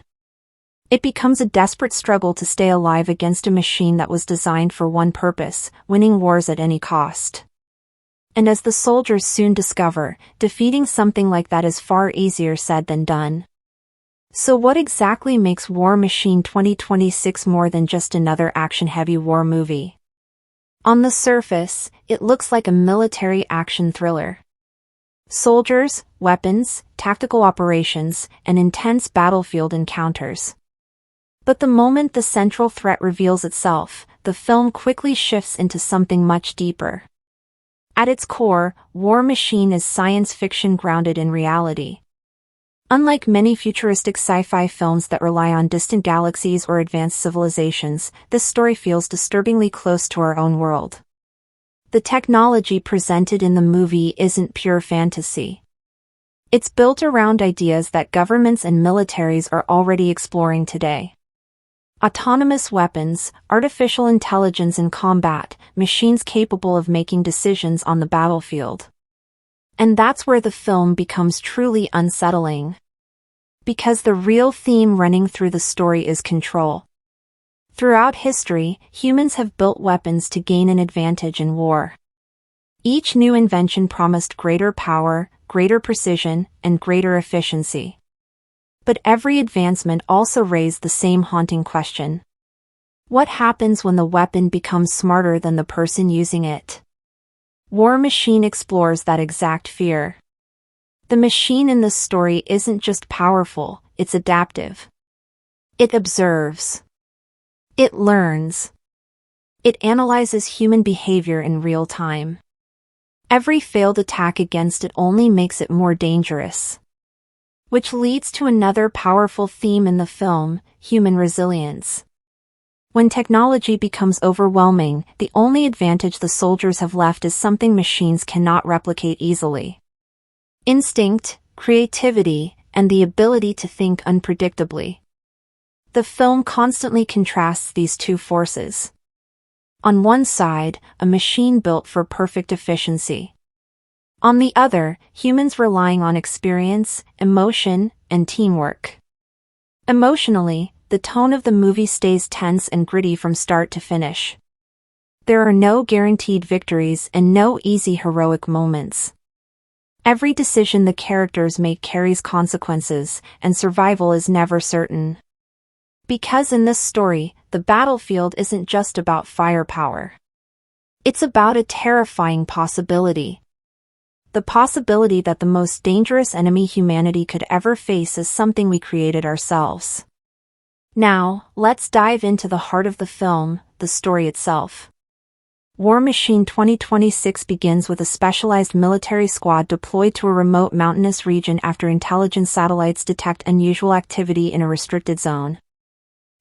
It becomes a desperate struggle to stay alive against a machine that was designed for one purpose, winning wars at any cost. And as the soldiers soon discover, defeating something like that is far easier said than done. So what exactly makes War Machine 2026 more than just another action-heavy war movie? On the surface, it looks like a military action thriller. Soldiers, weapons, tactical operations, and intense battlefield encounters. But the moment the central threat reveals itself, the film quickly shifts into something much deeper. At its core, War Machine is science fiction grounded in reality. Unlike many futuristic sci-fi films that rely on distant galaxies or advanced civilizations, this story feels disturbingly close to our own world. The technology presented in the movie isn't pure fantasy. It's built around ideas that governments and militaries are already exploring today. Autonomous weapons, artificial intelligence in combat, machines capable of making decisions on the battlefield. And that's where the film becomes truly unsettling. Because the real theme running through the story is control. Throughout history, humans have built weapons to gain an advantage in war. Each new invention promised greater power, greater precision, and greater efficiency. But every advancement also raised the same haunting question. What happens when the weapon becomes smarter than the person using it? War Machine explores that exact fear. The machine in this story isn't just powerful, it's adaptive. It observes. It learns. It analyzes human behavior in real time. Every failed attack against it only makes it more dangerous. Which leads to another powerful theme in the film, human resilience. When technology becomes overwhelming, the only advantage the soldiers have left is something machines cannot replicate easily. Instinct, creativity, and the ability to think unpredictably. The film constantly contrasts these two forces. On one side, a machine built for perfect efficiency. On the other, humans relying on experience, emotion, and teamwork. Emotionally, the tone of the movie stays tense and gritty from start to finish. There are no guaranteed victories and no easy heroic moments. Every decision the characters make carries consequences, and survival is never certain. Because in this story, the battlefield isn't just about firepower. It's about a terrifying possibility. The possibility that the most dangerous enemy humanity could ever face is something we created ourselves. Now, let's dive into the heart of the film, the story itself. War Machine 2026 begins with a specialized military squad deployed to a remote mountainous region after intelligence satellites detect unusual activity in a restricted zone.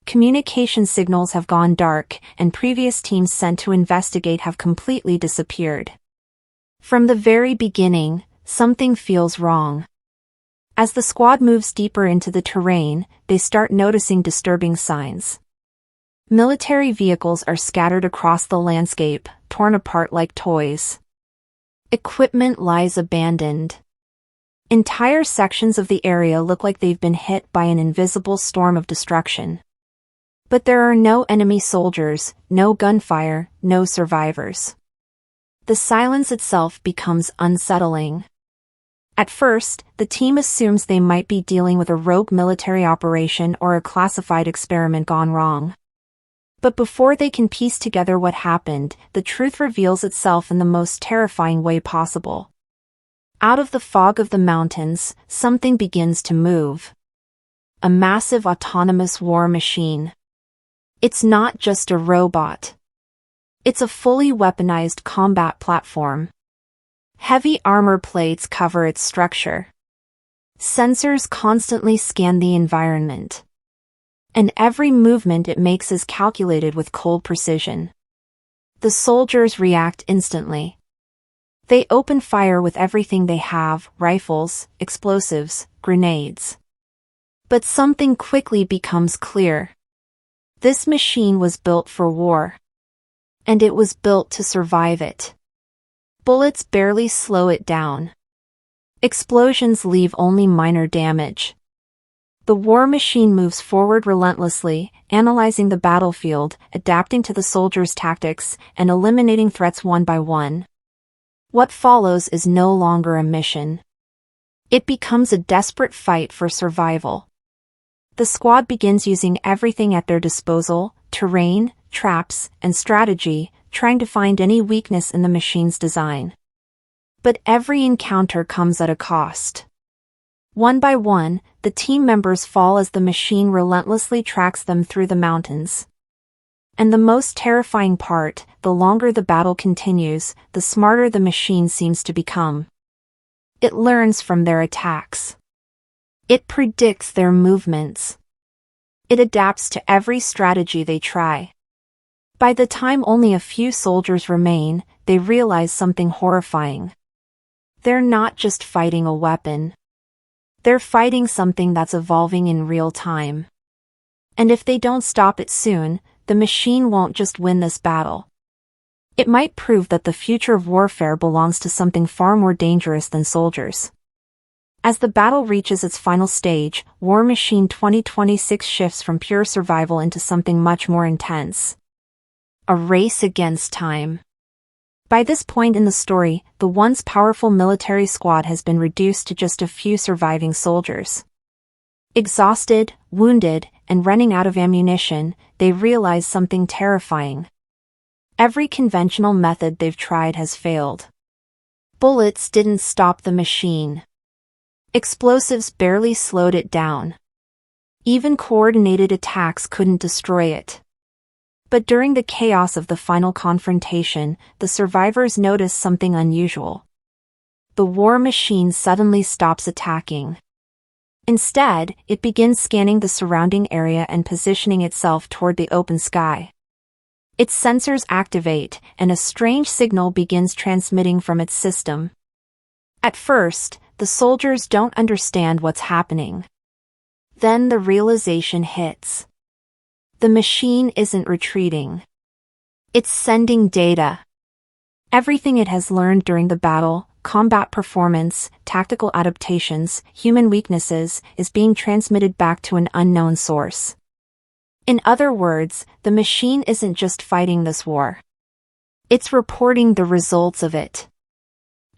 Communication signals have gone dark, and previous teams sent to investigate have completely disappeared. From the very beginning, something feels wrong. As the squad moves deeper into the terrain, they start noticing disturbing signs. Military vehicles are scattered across the landscape, torn apart like toys. Equipment lies abandoned. Entire sections of the area look like they've been hit by an invisible storm of destruction. But there are no enemy soldiers, no gunfire, no survivors. The silence itself becomes unsettling. At first, the team assumes they might be dealing with a rogue military operation or a classified experiment gone wrong. But before they can piece together what happened, the truth reveals itself in the most terrifying way possible. Out of the fog of the mountains, something begins to move. A massive autonomous war machine. It's not just a robot. It's a fully weaponized combat platform. Heavy armor plates cover its structure. Sensors constantly scan the environment. And every movement it makes is calculated with cold precision. The soldiers react instantly. They open fire with everything they have: rifles, explosives, grenades. But something quickly becomes clear. This machine was built for war. And it was built to survive it. Bullets barely slow it down. Explosions leave only minor damage. The war machine moves forward relentlessly, analyzing the battlefield, adapting to the soldiers' tactics, and eliminating threats one by one. What follows is no longer a mission. It becomes a desperate fight for survival. The squad begins using everything at their disposal: terrain, traps, and strategy, trying to find any weakness in the machine's design. But every encounter comes at a cost. One by one, the team members fall as the machine relentlessly tracks them through the mountains. And the most terrifying part: the longer the battle continues, the smarter the machine seems to become. It learns from their attacks. It predicts their movements. It adapts to every strategy they try. By the time only a few soldiers remain, they realize something horrifying. They're not just fighting a weapon. They're fighting something that's evolving in real time. And if they don't stop it soon, the machine won't just win this battle. It might prove that the future of warfare belongs to something far more dangerous than soldiers. As the battle reaches its final stage, War Machine 2026 shifts from pure survival into something much more intense. A race against time. By this point in the story, the once powerful military squad has been reduced to just a few surviving soldiers. Exhausted, wounded, and running out of ammunition, they realize something terrifying. Every conventional method they've tried has failed. Bullets didn't stop the machine. Explosives barely slowed it down. Even coordinated attacks couldn't destroy it. But during the chaos of the final confrontation, the survivors notice something unusual. The war machine suddenly stops attacking. Instead, it begins scanning the surrounding area and positioning itself toward the open sky. Its sensors activate, and a strange signal begins transmitting from its system. At first, the soldiers don't understand what's happening. Then the realization hits. The machine isn't retreating. It's sending data. Everything it has learned during the battle, combat performance, tactical adaptations, human weaknesses, is being transmitted back to an unknown source. In other words, the machine isn't just fighting this war. It's reporting the results of it.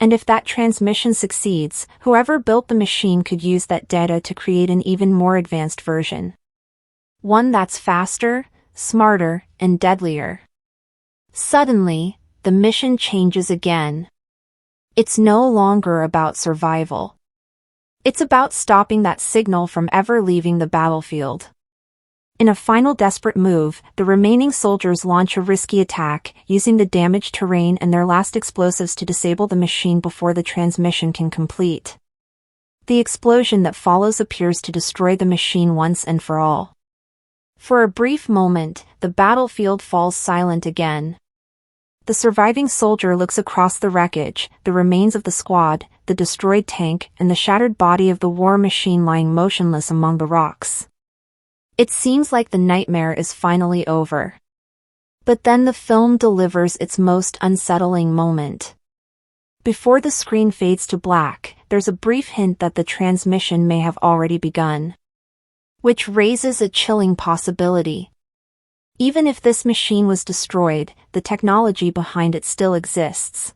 And if that transmission succeeds, whoever built the machine could use that data to create an even more advanced version. One that's faster, smarter, and deadlier. Suddenly, the mission changes again. It's no longer about survival. It's about stopping that signal from ever leaving the battlefield. In a final desperate move, the remaining soldiers launch a risky attack, using the damaged terrain and their last explosives to disable the machine before the transmission can complete. The explosion that follows appears to destroy the machine once and for all. For a brief moment, the battlefield falls silent again. The surviving soldier looks across the wreckage, the remains of the squad, the destroyed tank, and the shattered body of the war machine lying motionless among the rocks. It seems like the nightmare is finally over. But then the film delivers its most unsettling moment. Before the screen fades to black, there's a brief hint that the transmission may have already begun. Which raises a chilling possibility. Even if this machine was destroyed, the technology behind it still exists.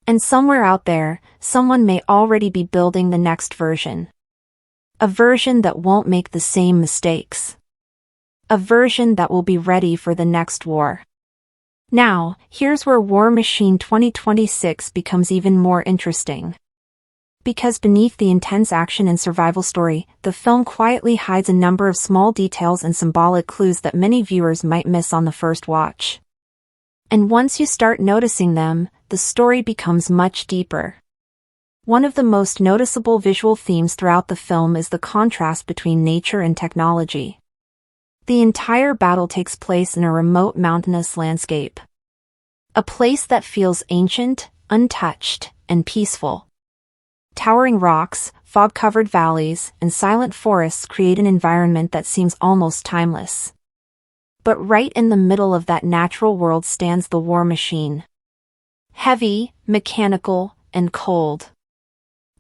And somewhere out there, someone may already be building the next version. A version that won't make the same mistakes. A version that will be ready for the next war. Now, here's where War Machine 2026 becomes even more interesting. Because beneath the intense action and survival story, the film quietly hides a number of small details and symbolic clues that many viewers might miss on the first watch. And once you start noticing them, the story becomes much deeper. One of the most noticeable visual themes throughout the film is the contrast between nature and technology. The entire battle takes place in a remote mountainous landscape. A place that feels ancient, untouched, and peaceful. Towering rocks, fog-covered valleys, and silent forests create an environment that seems almost timeless. But right in the middle of that natural world stands the war machine. Heavy, mechanical, and cold.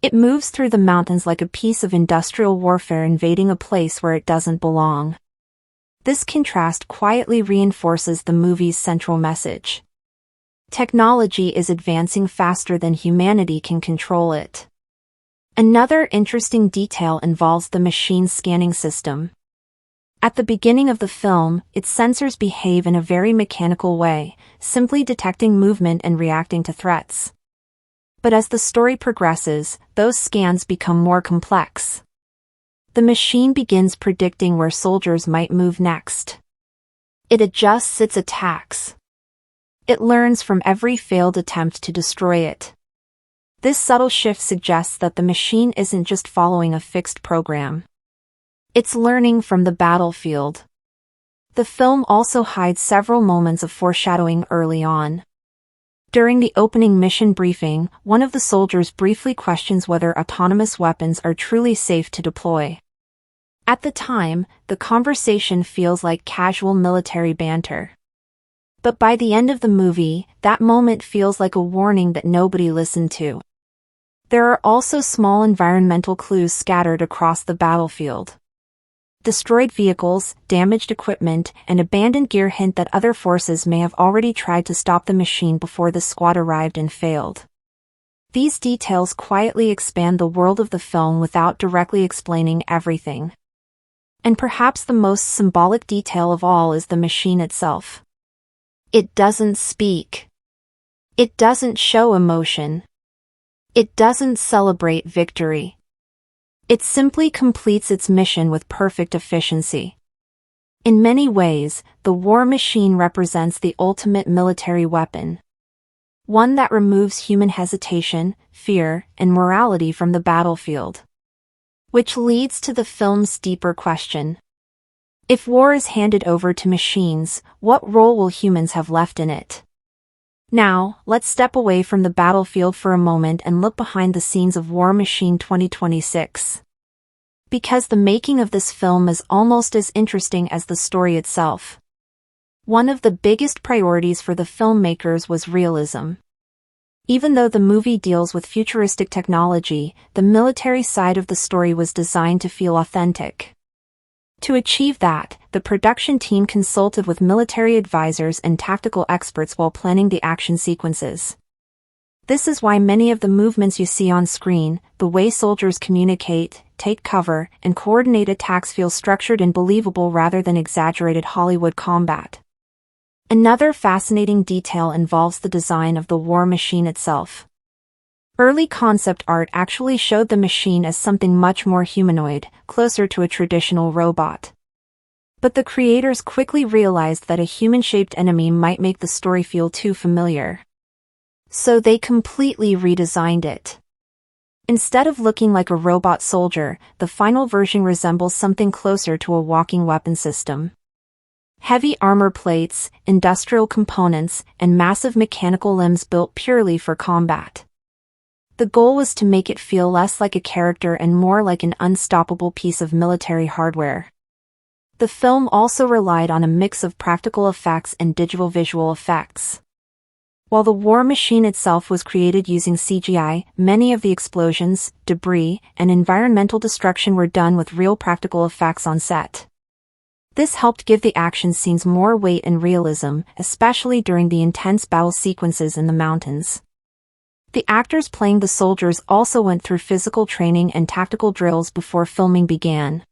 It moves through the mountains like a piece of industrial warfare invading a place where it doesn't belong. This contrast quietly reinforces the movie's central message. Technology is advancing faster than humanity can control it. Another interesting detail involves the machine's scanning system. At the beginning of the film, its sensors behave in a very mechanical way, simply detecting movement and reacting to threats. But as the story progresses, those scans become more complex. The machine begins predicting where soldiers might move next. It adjusts its attacks. It learns from every failed attempt to destroy it. This subtle shift suggests that the machine isn't just following a fixed program. It's learning from the battlefield. The film also hides several moments of foreshadowing early on. During the opening mission briefing, one of the soldiers briefly questions whether autonomous weapons are truly safe to deploy. At the time, the conversation feels like casual military banter. But by the end of the movie, that moment feels like a warning that nobody listened to. There are also small environmental clues scattered across the battlefield. Destroyed vehicles, damaged equipment, and abandoned gear hint that other forces may have already tried to stop the machine before the squad arrived and failed. These details quietly expand the world of the film without directly explaining everything. And perhaps the most symbolic detail of all is the machine itself. It doesn't speak. It doesn't show emotion. It doesn't celebrate victory. It simply completes its mission with perfect efficiency. In many ways, the war machine represents the ultimate military weapon. One that removes human hesitation, fear, and morality from the battlefield. Which leads to the film's deeper question. If war is handed over to machines, what role will humans have left in it? Now, let's step away from the battlefield for a moment and look behind the scenes of War Machine 2026. Because the making of this film is almost as interesting as the story itself. One of the biggest priorities for the filmmakers was realism. Even though the movie deals with futuristic technology, the military side of the story was designed to feel authentic. To achieve that, the production team consulted with military advisors and tactical experts while planning the action sequences. This is why many of the movements you see on screen, the way soldiers communicate, take cover, and coordinate attacks feel structured and believable rather than exaggerated Hollywood combat. Another fascinating detail involves the design of the war machine itself. Early concept art actually showed the machine as something much more humanoid, closer to a traditional robot. But the creators quickly realized that a human-shaped enemy might make the story feel too familiar. So they completely redesigned it. Instead of looking like a robot soldier, the final version resembles something closer to a walking weapon system. Heavy armor plates, industrial components, and massive mechanical limbs built purely for combat. The goal was to make it feel less like a character and more like an unstoppable piece of military hardware. The film also relied on a mix of practical effects and digital visual effects. While the war machine itself was created using CGI, many of the explosions, debris, and environmental destruction were done with real practical effects on set. This helped give the action scenes more weight and realism, especially during the intense battle sequences in the mountains. The actors playing the soldiers also went through physical training and tactical drills before filming began.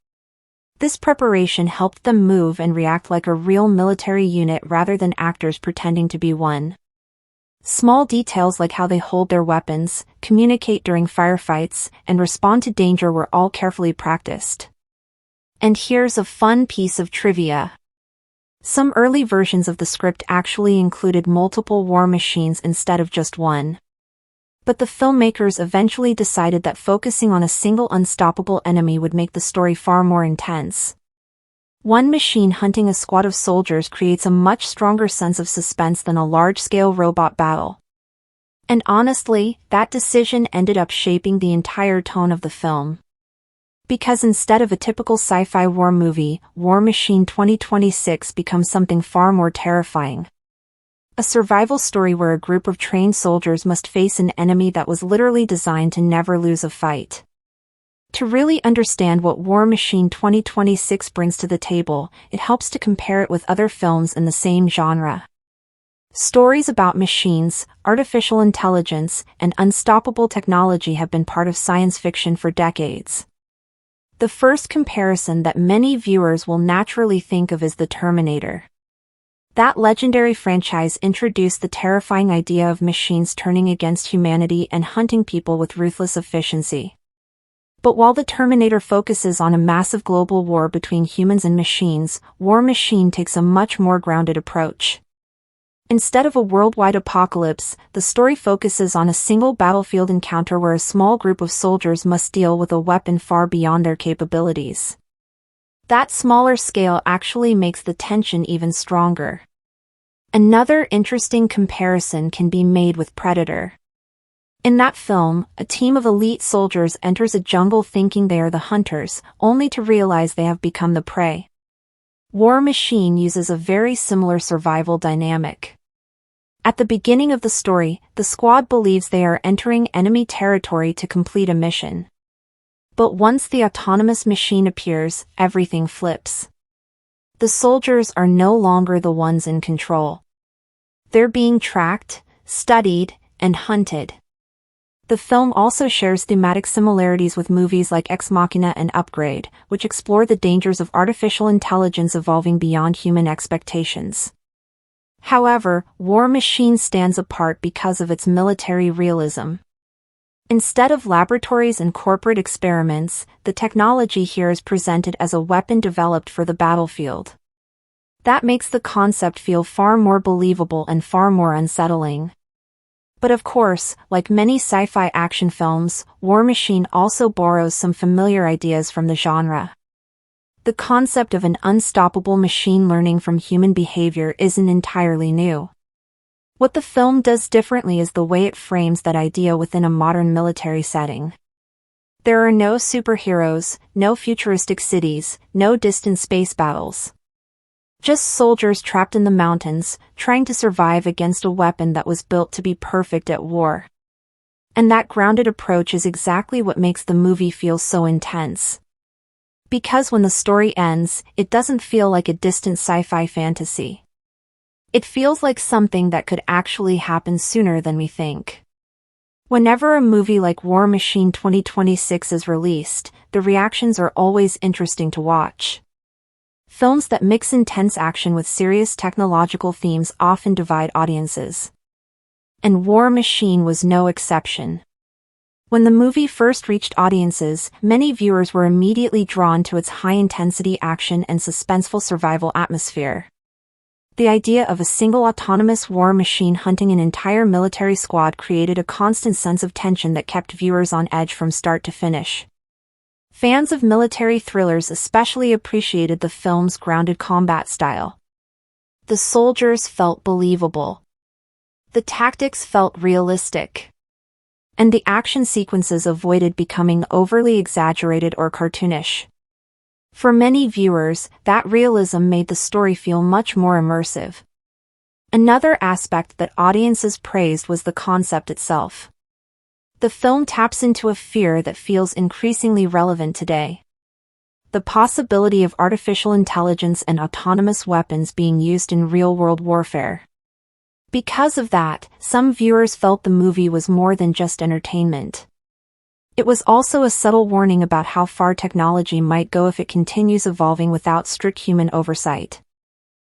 This preparation helped them move and react like a real military unit rather than actors pretending to be one. Small details like how they hold their weapons, communicate during firefights, and respond to danger were all carefully practiced. And here's a fun piece of trivia. Some early versions of the script actually included multiple war machines instead of just one. But the filmmakers eventually decided that focusing on a single unstoppable enemy would make the story far more intense. One machine hunting a squad of soldiers creates a much stronger sense of suspense than a large-scale robot battle. And honestly, that decision ended up shaping the entire tone of the film. Because instead of a typical sci-fi war movie, War Machine 2026 becomes something far more terrifying. A survival story where a group of trained soldiers must face an enemy that was literally designed to never lose a fight. To really understand what War Machine 2026 brings to the table, it helps to compare it with other films in the same genre. Stories about machines, artificial intelligence, and unstoppable technology have been part of science fiction for decades. The first comparison that many viewers will naturally think of is The Terminator. That legendary franchise introduced the terrifying idea of machines turning against humanity and hunting people with ruthless efficiency. But while The Terminator focuses on a massive global war between humans and machines, War Machine takes a much more grounded approach. Instead of a worldwide apocalypse, the story focuses on a single battlefield encounter where a small group of soldiers must deal with a weapon far beyond their capabilities. That smaller scale actually makes the tension even stronger. Another interesting comparison can be made with Predator. In that film, a team of elite soldiers enters a jungle thinking they are the hunters, only to realize they have become the prey. War Machine uses a very similar survival dynamic. At the beginning of the story, the squad believes they are entering enemy territory to complete a mission. But once the autonomous machine appears, everything flips. The soldiers are no longer the ones in control. They're being tracked, studied, and hunted. The film also shares thematic similarities with movies like Ex Machina and Upgrade, which explore the dangers of artificial intelligence evolving beyond human expectations. However, War Machine stands apart because of its military realism. Instead of laboratories and corporate experiments, the technology here is presented as a weapon developed for the battlefield. That makes the concept feel far more believable and far more unsettling. But of course, like many sci-fi action films, War Machine also borrows some familiar ideas from the genre. The concept of an unstoppable machine learning from human behavior isn't entirely new. What the film does differently is the way it frames that idea within a modern military setting. There are no superheroes, no futuristic cities, no distant space battles. Just soldiers trapped in the mountains, trying to survive against a weapon that was built to be perfect at war. And that grounded approach is exactly what makes the movie feel so intense. Because when the story ends, it doesn't feel like a distant sci-fi fantasy. It feels like something that could actually happen sooner than we think. Whenever a movie like War Machine 2026 is released, the reactions are always interesting to watch. Films that mix intense action with serious technological themes often divide audiences. And War Machine was no exception. When the movie first reached audiences, many viewers were immediately drawn to its high-intensity action and suspenseful survival atmosphere. The idea of a single autonomous war machine hunting an entire military squad created a constant sense of tension that kept viewers on edge from start to finish. Fans of military thrillers especially appreciated the film's grounded combat style. The soldiers felt believable. The tactics felt realistic. And the action sequences avoided becoming overly exaggerated or cartoonish. For many viewers, that realism made the story feel much more immersive. Another aspect that audiences praised was the concept itself. The film taps into a fear that feels increasingly relevant today. The possibility of artificial intelligence and autonomous weapons being used in real-world warfare. Because of that, some viewers felt the movie was more than just entertainment. It was also a subtle warning about how far technology might go if it continues evolving without strict human oversight.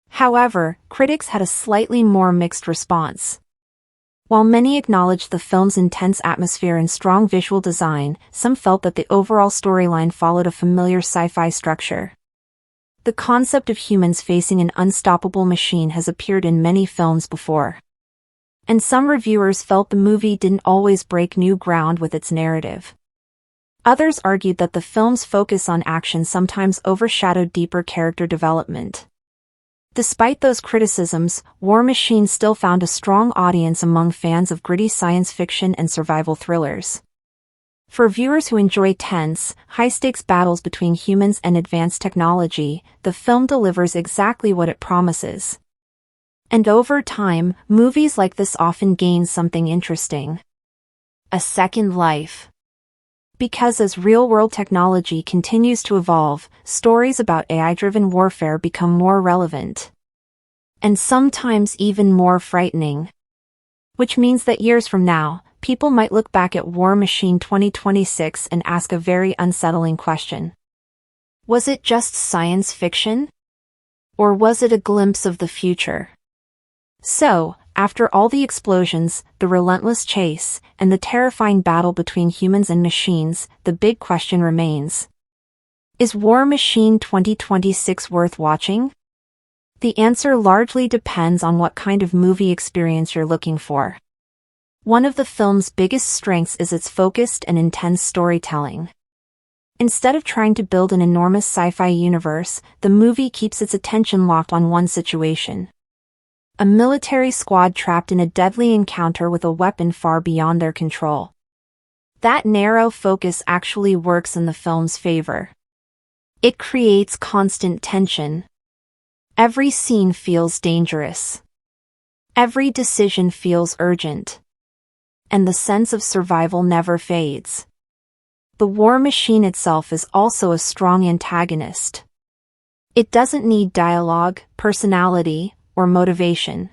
However, critics had a slightly more mixed response. While many acknowledged the film's intense atmosphere and strong visual design, some felt that the overall storyline followed a familiar sci-fi structure. The concept of humans facing an unstoppable machine has appeared in many films before. And some reviewers felt the movie didn't always break new ground with its narrative. Others argued that the film's focus on action sometimes overshadowed deeper character development. Despite those criticisms, War Machine still found a strong audience among fans of gritty science fiction and survival thrillers. For viewers who enjoy tense, high-stakes battles between humans and advanced technology, the film delivers exactly what it promises. And over time, movies like this often gain something interesting. A second life. Because as real-world technology continues to evolve, stories about AI-driven warfare become more relevant. And sometimes even more frightening. Which means that years from now, people might look back at War Machine 2026 and ask a very unsettling question. Was it just science fiction? Or was it a glimpse of the future? So, after all the explosions, the relentless chase, and the terrifying battle between humans and machines, the big question remains. Is War Machine 2026 worth watching? The answer largely depends on what kind of movie experience you're looking for. One of the film's biggest strengths is its focused and intense storytelling. Instead of trying to build an enormous sci-fi universe, the movie keeps its attention locked on one situation. A military squad trapped in a deadly encounter with a weapon far beyond their control. That narrow focus actually works in the film's favor. It creates constant tension. Every scene feels dangerous. Every decision feels urgent. And the sense of survival never fades. The War Machine itself is also a strong antagonist. It doesn't need dialogue, personality, or motivation.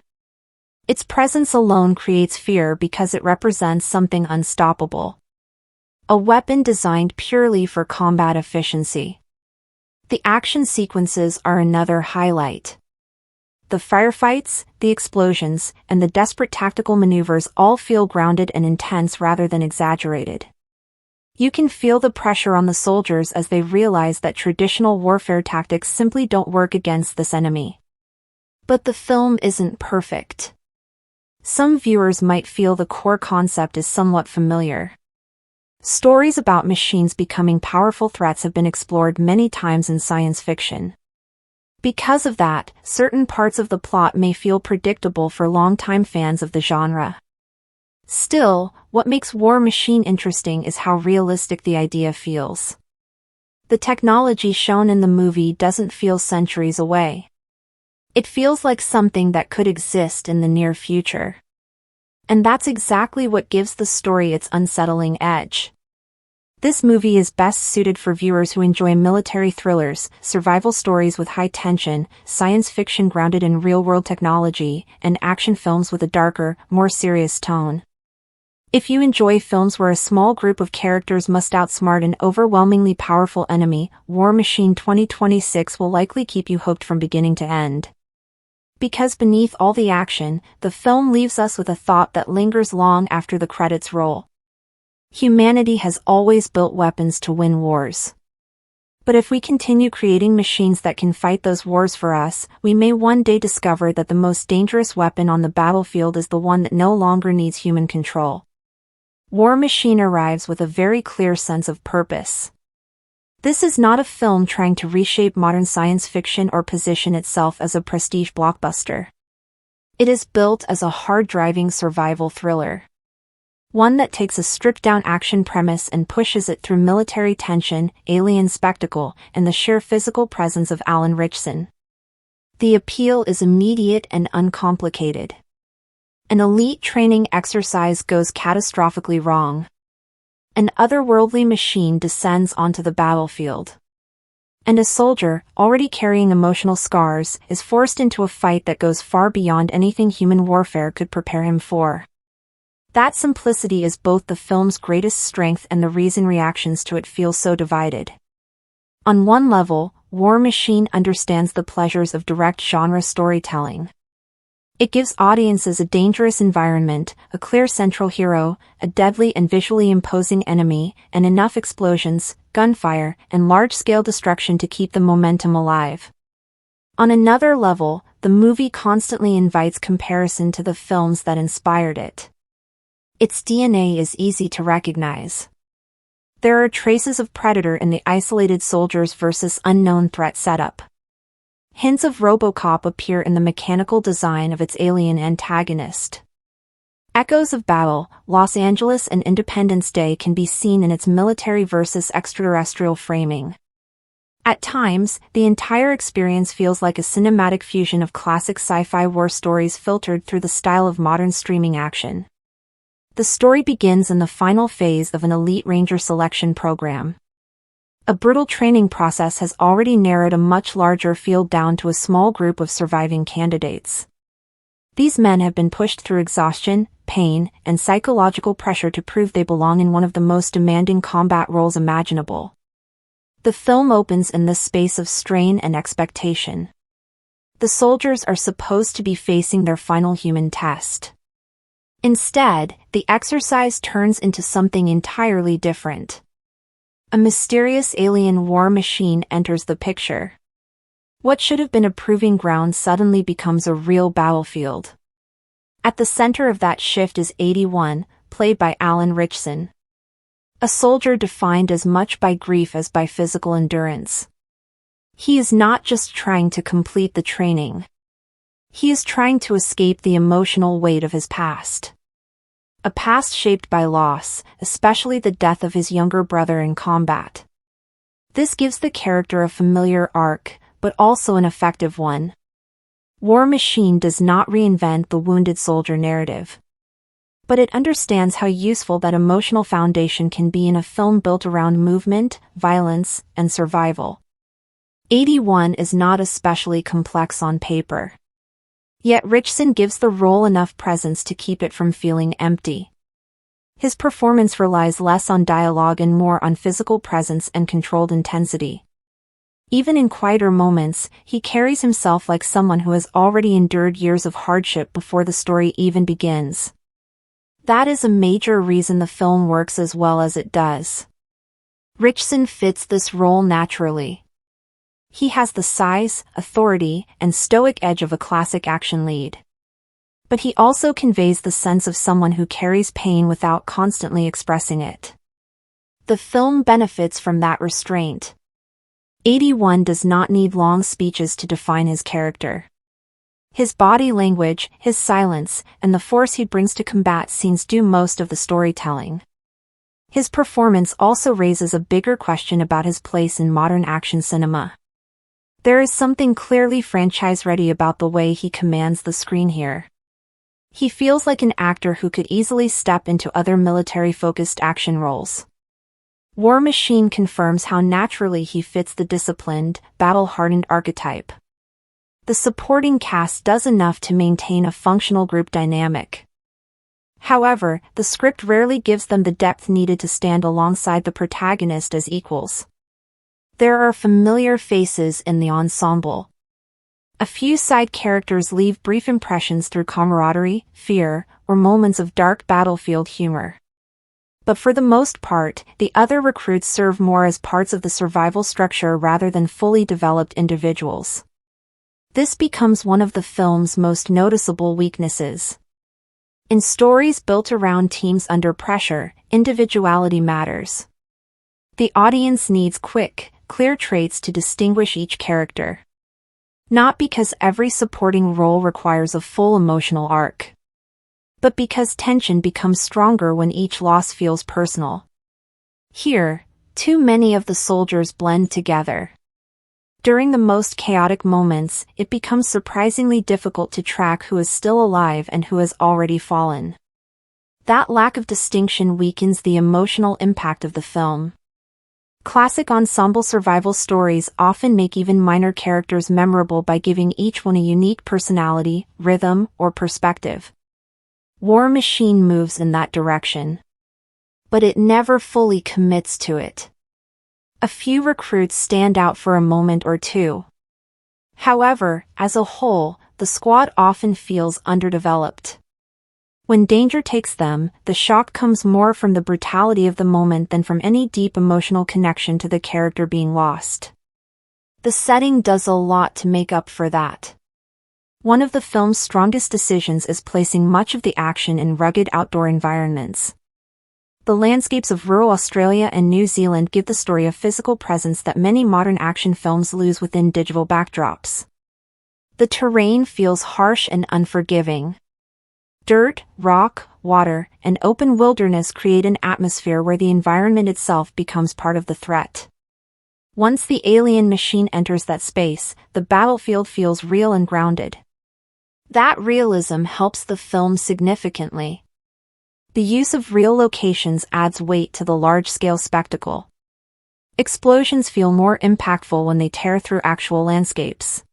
Its presence alone creates fear because it represents something unstoppable. A weapon designed purely for combat efficiency. The action sequences are another highlight. The firefights, the explosions, and the desperate tactical maneuvers all feel grounded and intense rather than exaggerated. You can feel the pressure on the soldiers as they realize that traditional warfare tactics simply don't work against this enemy. But the film isn't perfect. Some viewers might feel the core concept is somewhat familiar. Stories about machines becoming powerful threats have been explored many times in science fiction. Because of that, certain parts of the plot may feel predictable for longtime fans of the genre. Still, what makes War Machine interesting is how realistic the idea feels. The technology shown in the movie doesn't feel centuries away. It feels like something that could exist in the near future. And that's exactly what gives the story its unsettling edge. This movie is best suited for viewers who enjoy military thrillers, survival stories with high tension, science fiction grounded in real-world technology, and action films with a darker, more serious tone. If you enjoy films where a small group of characters must outsmart an overwhelmingly powerful enemy, War Machine 2026 will likely keep you hooked from beginning to end. Because beneath all the action, the film leaves us with a thought that lingers long after the credits roll. Humanity has always built weapons to win wars. But if we continue creating machines that can fight those wars for us, we may one day discover that the most dangerous weapon on the battlefield is the one that no longer needs human control. War Machine arrives with a very clear sense of purpose. This is not a film trying to reshape modern science fiction or position itself as a prestige blockbuster. It is built as a hard-driving survival thriller. One that takes a stripped-down action premise and pushes it through military tension, alien spectacle, and the sheer physical presence of Alan Ritchson. The appeal is immediate and uncomplicated. An elite training exercise goes catastrophically wrong. An otherworldly machine descends onto the battlefield. And a soldier, already carrying emotional scars, is forced into a fight that goes far beyond anything human warfare could prepare him for. That simplicity is both the film's greatest strength and the reason reactions to it feel so divided. On one level, War Machine understands the pleasures of direct genre storytelling. It gives audiences a dangerous environment, a clear central hero, a deadly and visually imposing enemy, and enough explosions, gunfire, and large-scale destruction to keep the momentum alive. On another level, the movie constantly invites comparison to the films that inspired it. Its DNA is easy to recognize. There are traces of Predator in the isolated soldiers versus unknown threat setup. Hints of RoboCop appear in the mechanical design of its alien antagonist. Echoes of Battle, Los Angeles and Independence Day can be seen in its military versus extraterrestrial framing. At times, the entire experience feels like a cinematic fusion of classic sci-fi war stories filtered through the style of modern streaming action. The story begins in the final phase of an elite ranger selection program. A brutal training process has already narrowed a much larger field down to a small group of surviving candidates. These men have been pushed through exhaustion, pain, and psychological pressure to prove they belong in one of the most demanding combat roles imaginable. The film opens in this space of strain and expectation. The soldiers are supposed to be facing their final human test. Instead, the exercise turns into something entirely different. A mysterious alien war machine enters the picture. What should have been a proving ground suddenly becomes a real battlefield. At the center of that shift is 81, played by Alan Ritchson. A soldier defined as much by grief as by physical endurance. He is not just trying to complete the training. He is trying to escape the emotional weight of his past. A past shaped by loss, especially the death of his younger brother in combat. This gives the character a familiar arc, but also an effective one. War Machine does not reinvent the wounded soldier narrative. But it understands how useful that emotional foundation can be in a film built around movement, violence, and survival. 81 is not especially complex on paper. Yet Ritchson gives the role enough presence to keep it from feeling empty. His performance relies less on dialogue and more on physical presence and controlled intensity. Even in quieter moments, he carries himself like someone who has already endured years of hardship before the story even begins. That is a major reason the film works as well as it does. Ritchson fits this role naturally. He has the size, authority, and stoic edge of a classic action lead. But he also conveys the sense of someone who carries pain without constantly expressing it. The film benefits from that restraint. 81 does not need long speeches to define his character. His body language, his silence, and the force he brings to combat scenes do most of the storytelling. His performance also raises a bigger question about his place in modern action cinema. There is something clearly franchise-ready about the way he commands the screen here. He feels like an actor who could easily step into other military-focused action roles. War Machine confirms how naturally he fits the disciplined, battle-hardened archetype. The supporting cast does enough to maintain a functional group dynamic. However, the script rarely gives them the depth needed to stand alongside the protagonist as equals. There are familiar faces in the ensemble. A few side characters leave brief impressions through camaraderie, fear, or moments of dark battlefield humor. But for the most part, the other recruits serve more as parts of the survival structure rather than fully developed individuals. This becomes one of the film's most noticeable weaknesses. In stories built around teams under pressure, individuality matters. The audience needs quick, clear traits to distinguish each character. Not because every supporting role requires a full emotional arc. but because tension becomes stronger when each loss feels personal. Here, too many of the soldiers blend together. During the most chaotic moments, it becomes surprisingly difficult to track who is still alive and who has already fallen. That lack of distinction weakens the emotional impact of the film. Classic ensemble survival stories often make even minor characters memorable by giving each one a unique personality, rhythm, or perspective. War Machine moves in that direction. But it never fully commits to it. A few recruits stand out for a moment or two. However, as a whole, the squad often feels underdeveloped. When danger takes them, the shock comes more from the brutality of the moment than from any deep emotional connection to the character being lost. The setting does a lot to make up for that. One of the film's strongest decisions is placing much of the action in rugged outdoor environments. The landscapes of rural Australia and New Zealand give the story a physical presence that many modern action films lose within digital backdrops. The terrain feels harsh and unforgiving. Dirt, rock, water, and open wilderness create an atmosphere where the environment itself becomes part of the threat. Once the alien machine enters that space, the battlefield feels real and grounded. That realism helps the film significantly. The use of real locations adds weight to the large-scale spectacle. Explosions feel more impactful when they tear through actual landscapes.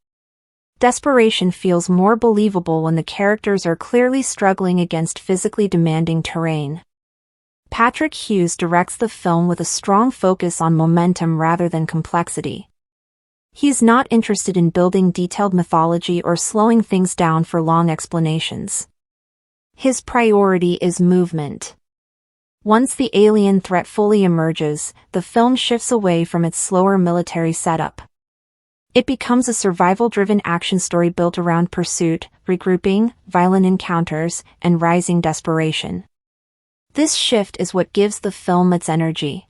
Desperation feels more believable when the characters are clearly struggling against physically demanding terrain. Patrick Hughes directs the film with a strong focus on momentum rather than complexity. He is not interested in building detailed mythology or slowing things down for long explanations. His priority is movement. Once the alien threat fully emerges, the film shifts away from its slower military setup. It becomes a survival-driven action story built around pursuit, regrouping, violent encounters, and rising desperation. This shift is what gives the film its energy.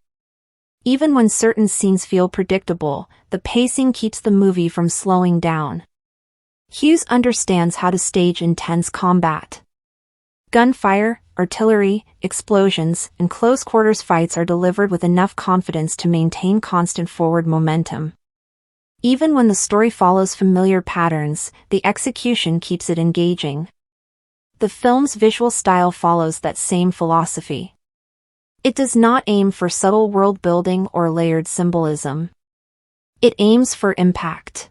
Even when certain scenes feel predictable, the pacing keeps the movie from slowing down. Hughes understands how to stage intense combat. Gunfire, artillery, explosions, and close-quarters fights are delivered with enough confidence to maintain constant forward momentum. Even when the story follows familiar patterns, the execution keeps it engaging. The film's visual style follows that same philosophy. It does not aim for subtle world-building or layered symbolism. It aims for impact.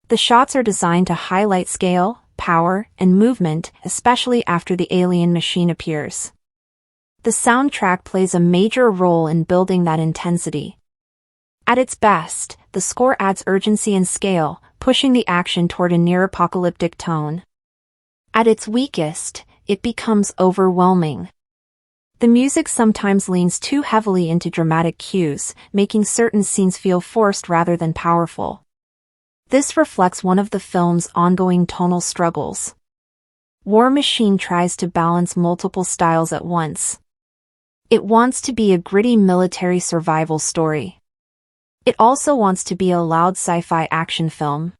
The shots are designed to highlight scale, power, and movement, especially after the alien machine appears. The soundtrack plays a major role in building that intensity. At its best, the score adds urgency and scale, pushing the action toward a near-apocalyptic tone. At its weakest, it becomes overwhelming. The music sometimes leans too heavily into dramatic cues, making certain scenes feel forced rather than powerful. This reflects one of the film's ongoing tonal struggles. War Machine tries to balance multiple styles at once. It wants to be a gritty military survival story. It also wants to be a loud sci-fi action film.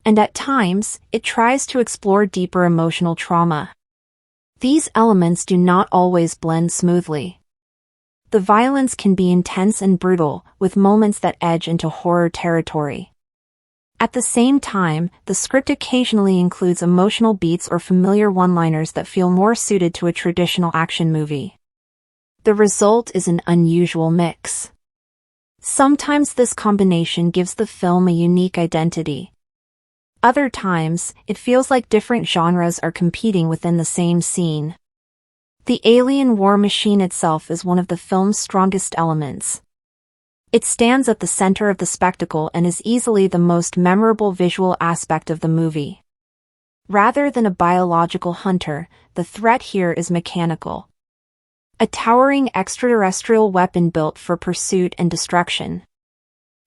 And at times, it tries to explore deeper emotional trauma. These elements do not always blend smoothly. The violence can be intense and brutal, with moments that edge into horror territory. At the same time, the script occasionally includes emotional beats or familiar one-liners that feel more suited to a traditional action movie. The result is an unusual mix. Sometimes this combination gives the film a unique identity. Other times, it feels like different genres are competing within the same scene. The alien war machine itself is one of the film's strongest elements. It stands at the center of the spectacle and is easily the most memorable visual aspect of the movie. Rather than a biological hunter, the threat here is mechanical. A towering extraterrestrial weapon built for pursuit and destruction.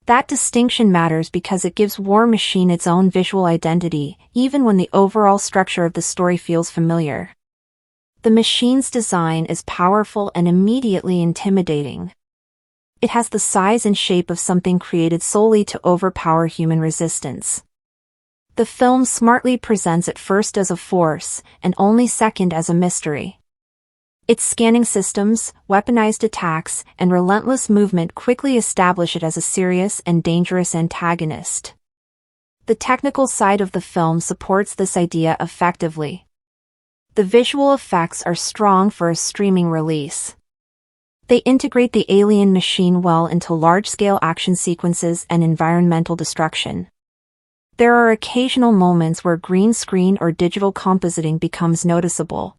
That distinction matters because it gives War Machine its own visual identity, even when the overall structure of the story feels familiar. The machine's design is powerful and immediately intimidating. It has the size and shape of something created solely to overpower human resistance. The film smartly presents it first as a force, and only second as a mystery. Its scanning systems, weaponized attacks, and relentless movement quickly establish it as a serious and dangerous antagonist. The technical side of the film supports this idea effectively. The visual effects are strong for a streaming release. They integrate the alien machine well into large-scale action sequences and environmental destruction. There are occasional moments where green screen or digital compositing becomes noticeable.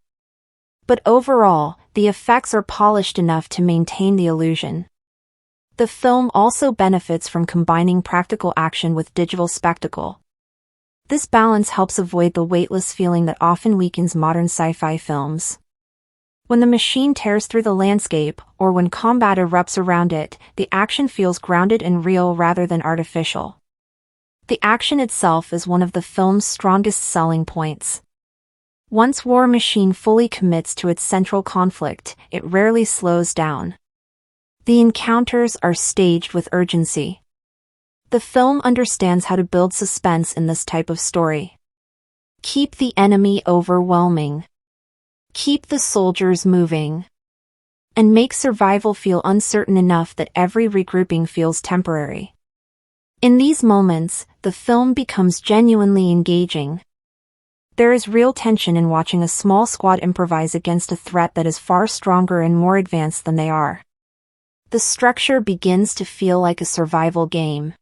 But overall, the effects are polished enough to maintain the illusion. The film also benefits from combining practical action with digital spectacle. This balance helps avoid the weightless feeling that often weakens modern sci-fi films. When the machine tears through the landscape, or when combat erupts around it, the action feels grounded and real rather than artificial. The action itself is one of the film's strongest selling points. Once War Machine fully commits to its central conflict, it rarely slows down. The encounters are staged with urgency. The film understands how to build suspense in this type of story. Keep the enemy overwhelming. Keep the soldiers moving. And make survival feel uncertain enough that every regrouping feels temporary. In these moments, the film becomes genuinely engaging. There is real tension in watching a small squad improvise against a threat that is far stronger and more advanced than they are. The structure begins to feel like a survival game.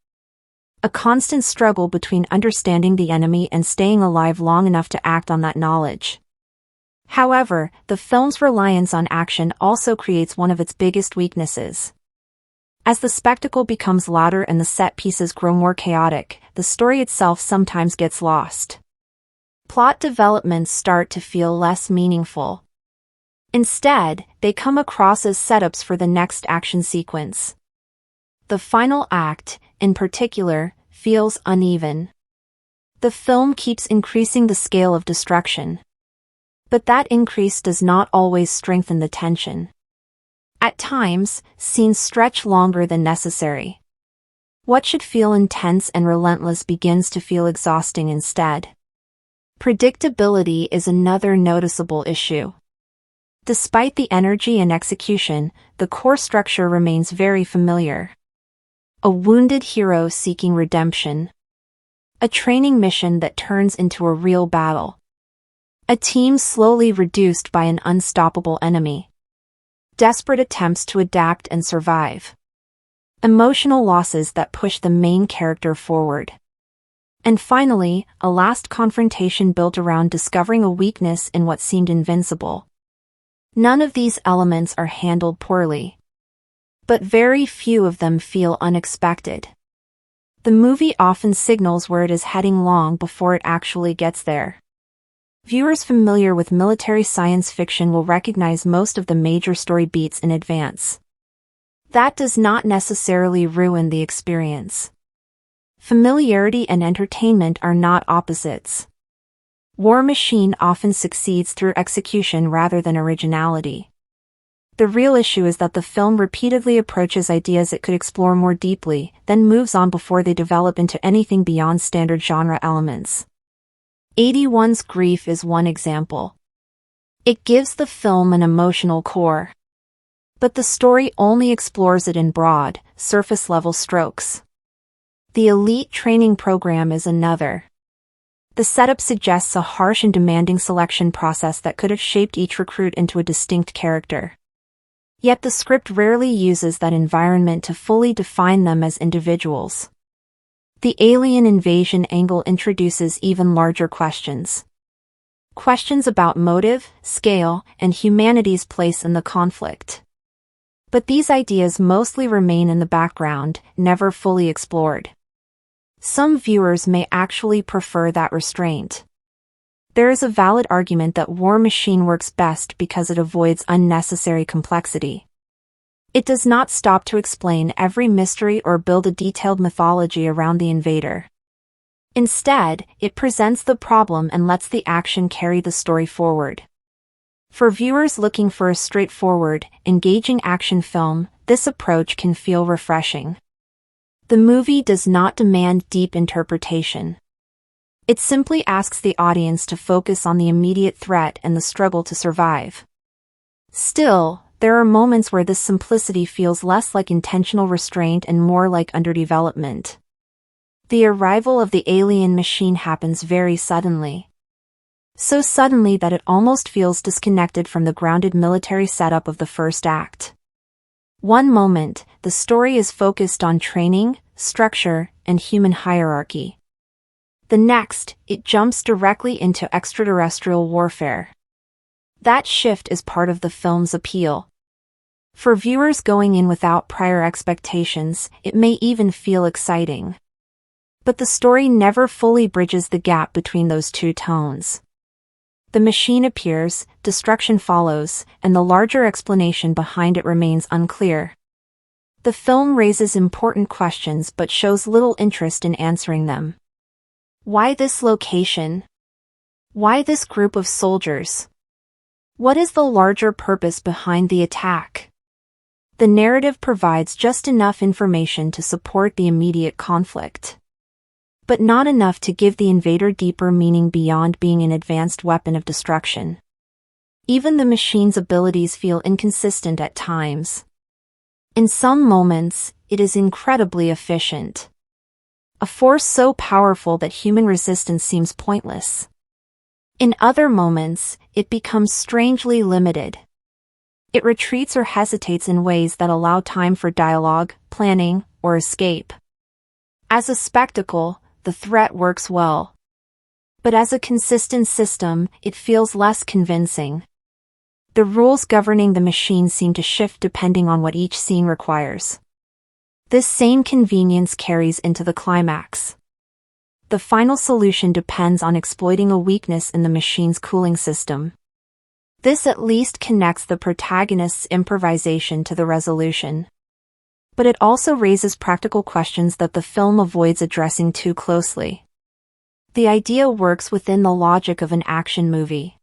A constant struggle between understanding the enemy and staying alive long enough to act on that knowledge. However, the film's reliance on action also creates one of its biggest weaknesses. As the spectacle becomes louder and the set pieces grow more chaotic, the story itself sometimes gets lost. Plot developments start to feel less meaningful. Instead, they come across as setups for the next action sequence. The final act, in particular, feels uneven. The film keeps increasing the scale of destruction. But that increase does not always strengthen the tension. At times, scenes stretch longer than necessary. What should feel intense and relentless begins to feel exhausting instead. Predictability is another noticeable issue. Despite the energy and execution, the core structure remains very familiar. A wounded hero seeking redemption. A training mission that turns into a real battle. A team slowly reduced by an unstoppable enemy. Desperate attempts to adapt and survive. Emotional losses that push the main character forward. And finally, a last confrontation built around discovering a weakness in what seemed invincible. None of these elements are handled poorly. But very few of them feel unexpected. The movie often signals where it is heading long before it actually gets there. Viewers familiar with military science fiction will recognize most of the major story beats in advance. That does not necessarily ruin the experience. Familiarity and entertainment are not opposites. War Machine often succeeds through execution rather than originality. The real issue is that the film repeatedly approaches ideas it could explore more deeply, then moves on before they develop into anything beyond standard genre elements. 81's Grief is one example. It gives the film an emotional core. But the story only explores it in broad, surface-level strokes. The elite training program is another. The setup suggests a harsh and demanding selection process that could have shaped each recruit into a distinct character. Yet the script rarely uses that environment to fully define them as individuals. The alien invasion angle introduces even larger questions. Questions about motive, scale, and humanity's place in the conflict. But these ideas mostly remain in the background, never fully explored. Some viewers may actually prefer that restraint. There is a valid argument that War Machine works best because it avoids unnecessary complexity. It does not stop to explain every mystery or build a detailed mythology around the invader. Instead, it presents the problem and lets the action carry the story forward. For viewers looking for a straightforward, engaging action film, this approach can feel refreshing. The movie does not demand deep interpretation. It simply asks the audience to focus on the immediate threat and the struggle to survive. Still, there are moments where this simplicity feels less like intentional restraint and more like underdevelopment. The arrival of the alien machine happens very suddenly. So suddenly that it almost feels disconnected from the grounded military setup of the first act. One moment, the story is focused on training, structure, and human hierarchy. The next, it jumps directly into extraterrestrial warfare. That shift is part of the film's appeal. For viewers going in without prior expectations, it may even feel exciting. But the story never fully bridges the gap between those two tones. The machine appears, destruction follows, and the larger explanation behind it remains unclear. The film raises important questions but shows little interest in answering them. Why this location? Why this group of soldiers? What is the larger purpose behind the attack? The narrative provides just enough information to support the immediate conflict, but not enough to give the invader deeper meaning beyond being an advanced weapon of destruction. Even the machine's abilities feel inconsistent at times. In some moments, it is incredibly efficient. A force so powerful that human resistance seems pointless. In other moments, it becomes strangely limited. It retreats or hesitates in ways that allow time for dialogue, planning, or escape. As a spectacle, the threat works well. But as a consistent system, it feels less convincing. The rules governing the machine seem to shift depending on what each scene requires. This same convenience carries into the climax. The final solution depends on exploiting a weakness in the machine's cooling system. This at least connects the protagonist's improvisation to the resolution. But it also raises practical questions that the film avoids addressing too closely. The idea works within the logic of an action movie,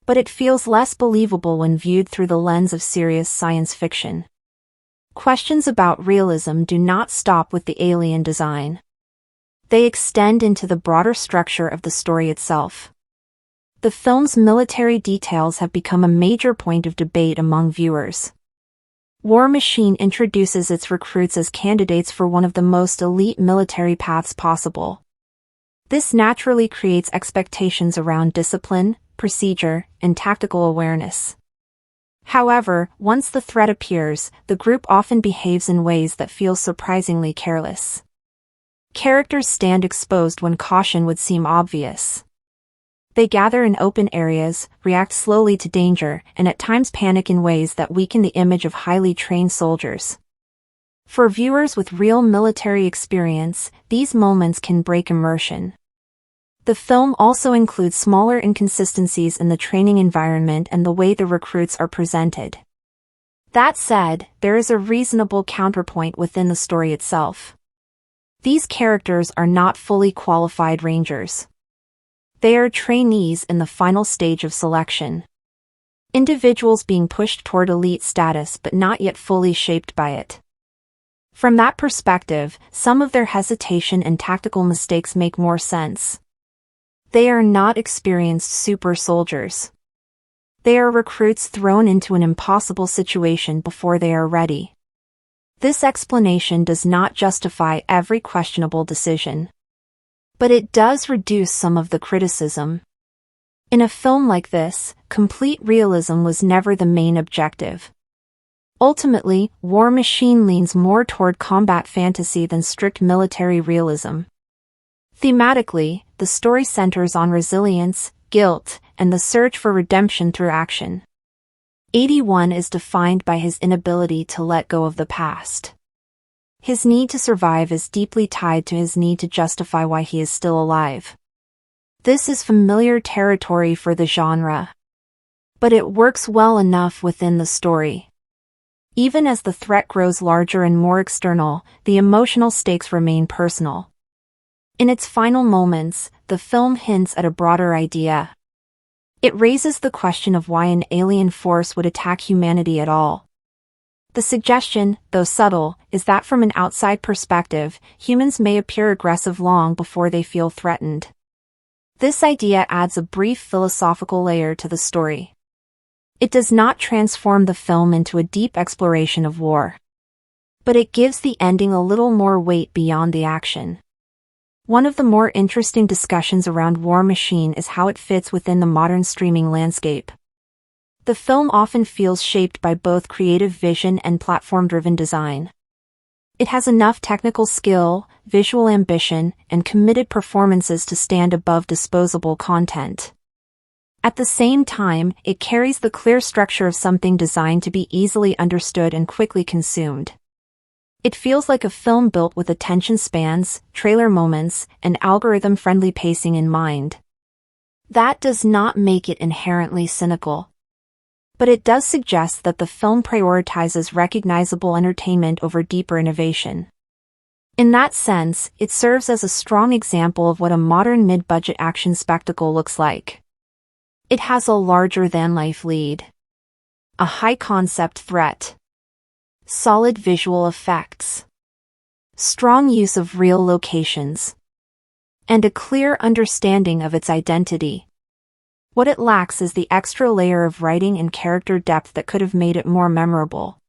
but it feels less believable when viewed through the lens of serious science fiction. Questions about realism do not stop with the alien design. They extend into the broader structure of the story itself. The film's military details have become a major point of debate among viewers. War Machine introduces its recruits as candidates for one of the most elite military paths possible. This naturally creates expectations around discipline, procedure, and tactical awareness. However, once the threat appears, the group often behaves in ways that feel surprisingly careless. Characters stand exposed when caution would seem obvious. They gather in open areas, react slowly to danger, and at times panic in ways that weaken the image of highly trained soldiers. For viewers with real military experience, these moments can break immersion. The film also includes smaller inconsistencies in the training environment and the way the recruits are presented. That said, there is a reasonable counterpoint within the story itself. These characters are not fully qualified rangers. They are trainees in the final stage of selection. Individuals being pushed toward elite status but not yet fully shaped by it. From that perspective, some of their hesitation and tactical mistakes make more sense. They are not experienced super soldiers. They are recruits thrown into an impossible situation before they are ready. This explanation does not justify every questionable decision, but it does reduce some of the criticism. In a film like this, complete realism was never the main objective. Ultimately, War Machine leans more toward combat fantasy than strict military realism. Thematically, the story centers on resilience, guilt, and the search for redemption through action. 81 is defined by his inability to let go of the past. His need to survive is deeply tied to his need to justify why he is still alive. This is familiar territory for the genre, but it works well enough within the story. Even as the threat grows larger and more external, the emotional stakes remain personal. In its final moments, the film hints at a broader idea. It raises the question of why an alien force would attack humanity at all. The suggestion, though subtle, is that from an outside perspective, humans may appear aggressive long before they feel threatened. This idea adds a brief philosophical layer to the story. It does not transform the film into a deep exploration of war, but it gives the ending a little more weight beyond the action. One of the more interesting discussions around War Machine is how it fits within the modern streaming landscape. The film often feels shaped by both creative vision and platform-driven design. It has enough technical skill, visual ambition, and committed performances to stand above disposable content. At the same time, it carries the clear structure of something designed to be easily understood and quickly consumed. It feels like a film built with attention spans, trailer moments, and algorithm-friendly pacing in mind. That does not make it inherently cynical, but it does suggest that the film prioritizes recognizable entertainment over deeper innovation. In that sense, it serves as a strong example of what a modern mid-budget action spectacle looks like. It has a larger-than-life lead, a high-concept threat, solid visual effects, strong use of real locations, and a clear understanding of its identity. What it lacks is the extra layer of writing and character depth that could have made it more memorable.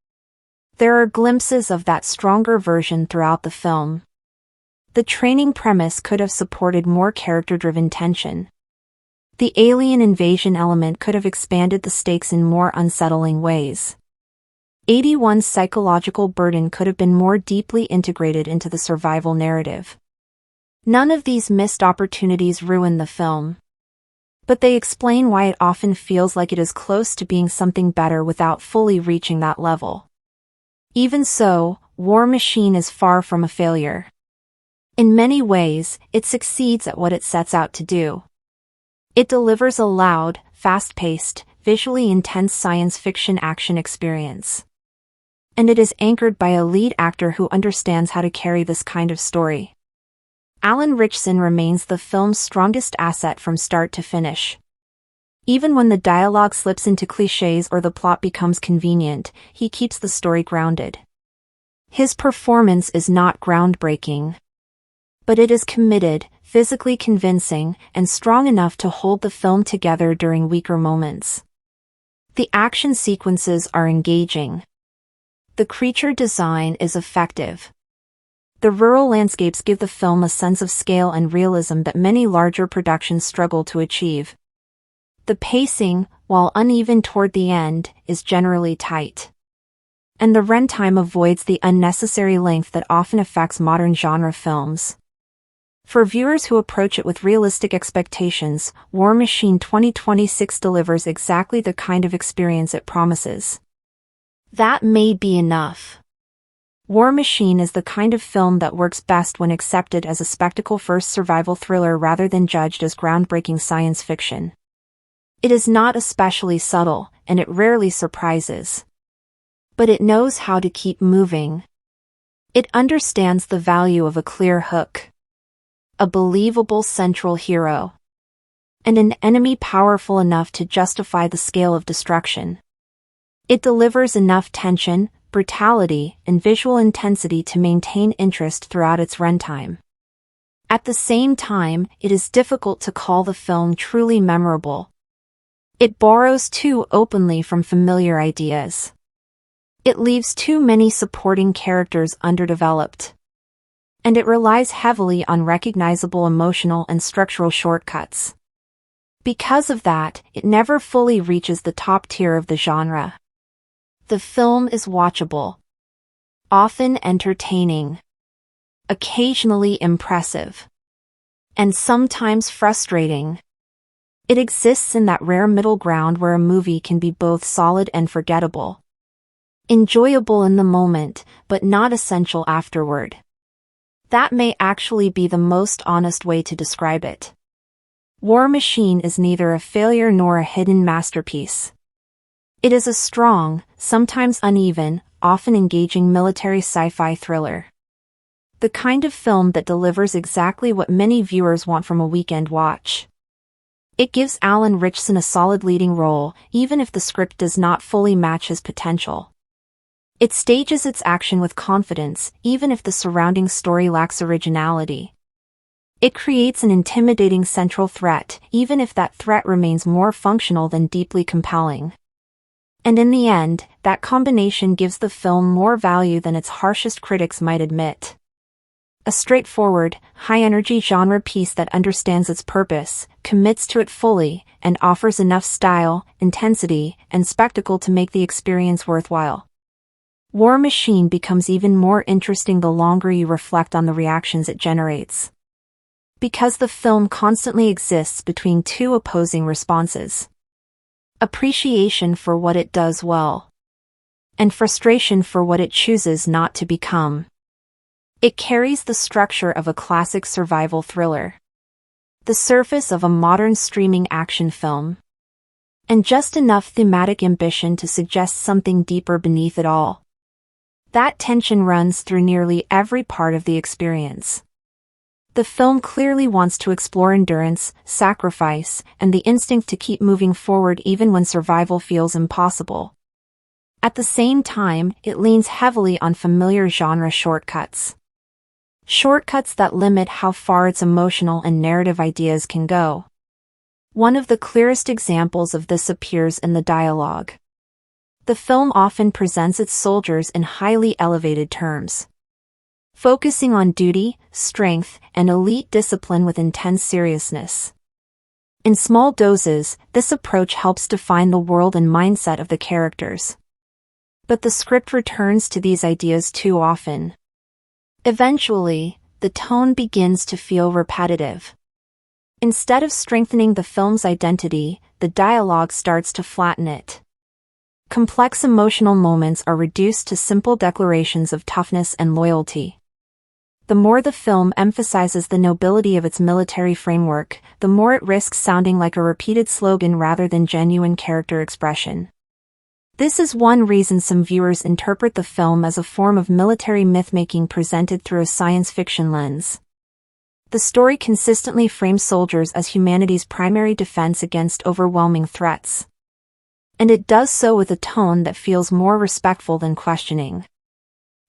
There are glimpses of that stronger version throughout the film. The training premise could have supported more character-driven tension. The alien invasion element could have expanded the stakes in more unsettling ways. 81's psychological burden could have been more deeply integrated into the survival narrative. None of these missed opportunities ruin the film, but they explain why it often feels like it is close to being something better without fully reaching that level. Even so, War Machine is far from a failure. In many ways, it succeeds at what it sets out to do. It delivers a loud, fast-paced, visually intense science fiction action experience. And it is anchored by a lead actor who understands how to carry this kind of story. Alan Ritchson remains the film's strongest asset from start to finish. Even when the dialogue slips into clichés or the plot becomes convenient, he keeps the story grounded. His performance is not groundbreaking, but it is committed, physically convincing, and strong enough to hold the film together during weaker moments. The action sequences are engaging. The creature design is effective. The rural landscapes give the film a sense of scale and realism that many larger productions struggle to achieve. The pacing, while uneven toward the end, is generally tight. And the runtime avoids the unnecessary length that often affects modern genre films. For viewers who approach it with realistic expectations, War Machine 2026 delivers exactly the kind of experience it promises. That may be enough. War Machine is the kind of film that works best when accepted as a spectacle-first survival thriller rather than judged as groundbreaking science fiction. It is not especially subtle, and it rarely surprises. But it knows how to keep moving. It understands the value of a clear hook, a believable central hero, and an enemy powerful enough to justify the scale of destruction. It delivers enough tension, brutality, and visual intensity to maintain interest throughout its runtime. At the same time, it is difficult to call the film truly memorable. It borrows too openly from familiar ideas. It leaves too many supporting characters underdeveloped. And it relies heavily on recognizable emotional and structural shortcuts. Because of that, it never fully reaches the top tier of the genre. The film is watchable, often entertaining, occasionally impressive, and sometimes frustrating. It exists in that rare middle ground where a movie can be both solid and forgettable. Enjoyable in the moment, but not essential afterward. That may actually be the most honest way to describe it. War Machine is neither a failure nor a hidden masterpiece. It is a strong, sometimes uneven, often engaging military sci-fi thriller. The kind of film that delivers exactly what many viewers want from a weekend watch. It gives Alan Ritchson a solid leading role, even if the script does not fully match his potential. It stages its action with confidence, even if the surrounding story lacks originality. It creates an intimidating central threat, even if that threat remains more functional than deeply compelling. And in the end, that combination gives the film more value than its harshest critics might admit. A straightforward, high-energy genre piece that understands its purpose, commits to it fully, and offers enough style, intensity, and spectacle to make the experience worthwhile. War Machine becomes even more interesting the longer you reflect on the reactions it generates. Because the film constantly exists between two opposing responses. Appreciation for what it does well. And frustration for what it chooses not to become. It carries the structure of a classic survival thriller. The surface of a modern streaming action film. And just enough thematic ambition to suggest something deeper beneath it all. That tension runs through nearly every part of the experience. The film clearly wants to explore endurance, sacrifice, and the instinct to keep moving forward even when survival feels impossible. At the same time, it leans heavily on familiar genre shortcuts. Shortcuts that limit how far its emotional and narrative ideas can go. One of the clearest examples of this appears in the dialogue. The film often presents its soldiers in highly elevated terms. Focusing on duty, strength, and elite discipline with intense seriousness. In small doses, this approach helps define the world and mindset of the characters. But the script returns to these ideas too often. Eventually, the tone begins to feel repetitive. Instead of strengthening the film's identity, the dialogue starts to flatten it. Complex emotional moments are reduced to simple declarations of toughness and loyalty. The more the film emphasizes the nobility of its military framework, the more it risks sounding like a repeated slogan rather than genuine character expression. This is one reason some viewers interpret the film as a form of military myth-making presented through a science fiction lens. The story consistently frames soldiers as humanity's primary defense against overwhelming threats. And it does so with a tone that feels more respectful than questioning.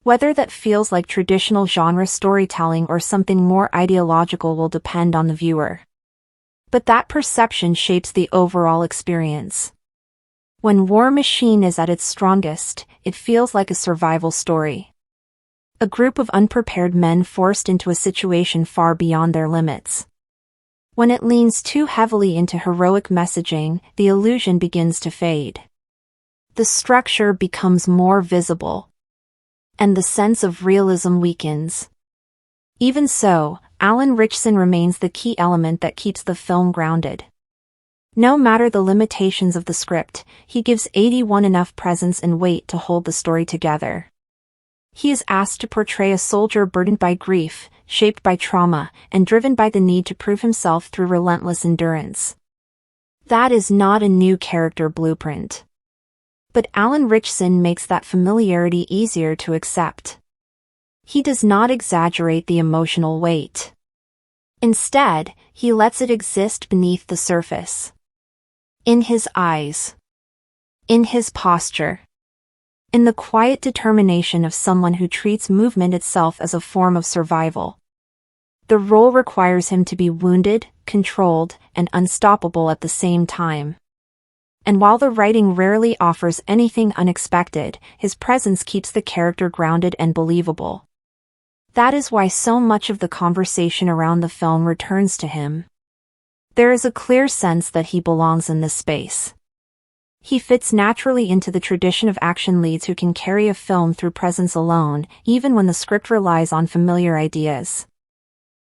Whether that feels like traditional genre storytelling or something more ideological will depend on the viewer. But that perception shapes the overall experience. When War Machine is at its strongest, it feels like a survival story. A group of unprepared men forced into a situation far beyond their limits. When it leans too heavily into heroic messaging, the illusion begins to fade. The structure becomes more visible. And the sense of realism weakens. Even so, Alan Ritchson remains the key element that keeps the film grounded. No matter the limitations of the script, he gives 81 enough presence and weight to hold the story together. He is asked to portray a soldier burdened by grief, shaped by trauma, and driven by the need to prove himself through relentless endurance. That is not a new character blueprint. But Alan Ritchson makes that familiarity easier to accept. He does not exaggerate the emotional weight. Instead, he lets it exist beneath the surface. In his eyes. In his posture. In the quiet determination of someone who treats movement itself as a form of survival. The role requires him to be wounded, controlled, and unstoppable at the same time. And while the writing rarely offers anything unexpected, his presence keeps the character grounded and believable. That is why so much of the conversation around the film returns to him. There is a clear sense that he belongs in this space. He fits naturally into the tradition of action leads who can carry a film through presence alone, even when the script relies on familiar ideas.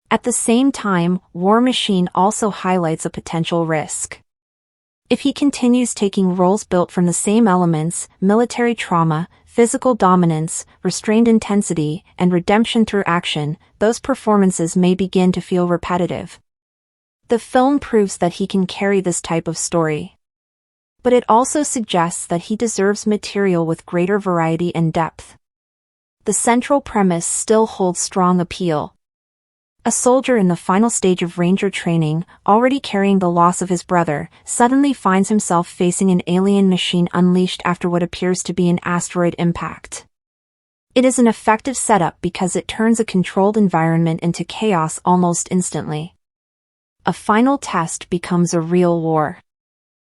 At the same time, War Machine also highlights a potential risk. If he continues taking roles built from the same elements, military trauma, physical dominance, restrained intensity, and redemption through action, those performances may begin to feel repetitive. The film proves that he can carry this type of story. But it also suggests that he deserves material with greater variety and depth. The central premise still holds strong appeal. A soldier in the final stage of Ranger training, already carrying the loss of his brother, suddenly finds himself facing an alien machine unleashed after what appears to be an asteroid impact. It is an effective setup because it turns a controlled environment into chaos almost instantly. A final test becomes a real war.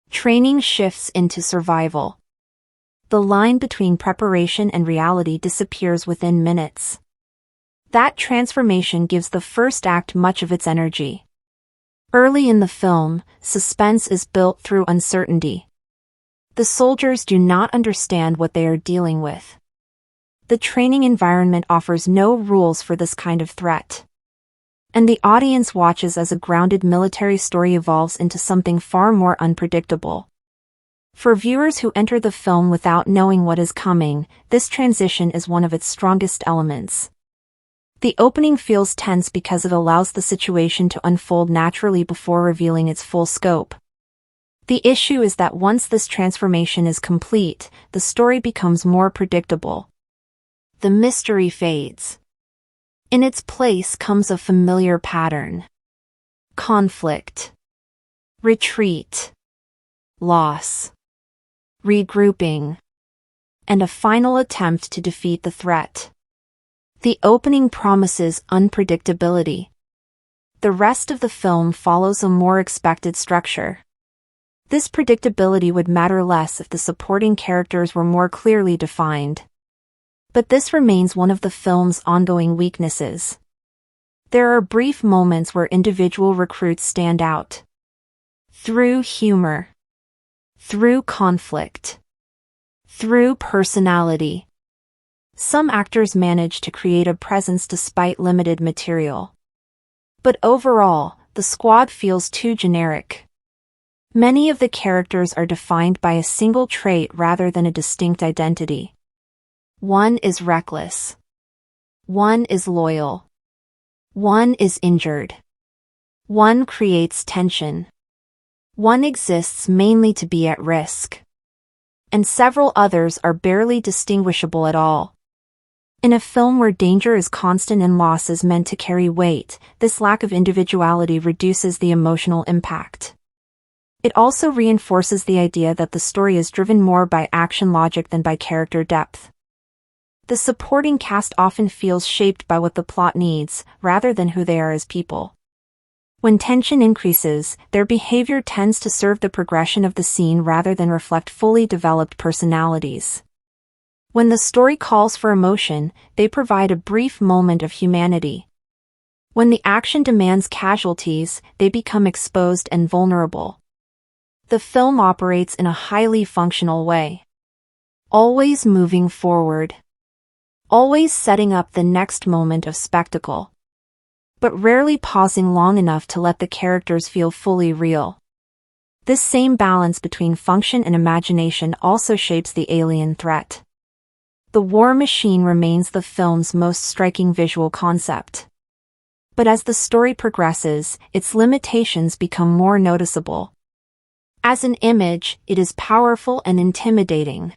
Training shifts into survival. The line between preparation and reality disappears within minutes. That transformation gives the first act much of its energy. Early in the film, suspense is built through uncertainty. The soldiers do not understand what they are dealing with. The training environment offers no rules for this kind of threat. And the audience watches as a grounded military story evolves into something far more unpredictable. For viewers who enter the film without knowing what is coming, this transition is one of its strongest elements. The opening feels tense because it allows the situation to unfold naturally before revealing its full scope. The issue is that once this transformation is complete, the story becomes more predictable. The mystery fades. In its place comes a familiar pattern. Conflict. Retreat. Loss. Regrouping. And a final attempt to defeat the threat. The opening promises unpredictability. The rest of the film follows a more expected structure. This predictability would matter less if the supporting characters were more clearly defined. But this remains one of the film's ongoing weaknesses. There are brief moments where individual recruits stand out. Through humor. Through conflict. Through personality. Some actors manage to create a presence despite limited material. But overall, the squad feels too generic. Many of the characters are defined by a single trait rather than a distinct identity. One is reckless. One is loyal. One is injured. One creates tension. One exists mainly to be at risk. And several others are barely distinguishable at all. In a film where danger is constant and loss is meant to carry weight, this lack of individuality reduces the emotional impact. It also reinforces the idea that the story is driven more by action logic than by character depth. The supporting cast often feels shaped by what the plot needs, rather than who they are as people. When tension increases, their behavior tends to serve the progression of the scene rather than reflect fully developed personalities. When the story calls for emotion, they provide a brief moment of humanity. When the action demands casualties, they become exposed and vulnerable. The film operates in a highly functional way. Always moving forward. Always setting up the next moment of spectacle. But rarely pausing long enough to let the characters feel fully real. This same balance between function and imagination also shapes the alien threat. The war machine remains the film's most striking visual concept. But as the story progresses, its limitations become more noticeable. As an image, it is powerful and intimidating.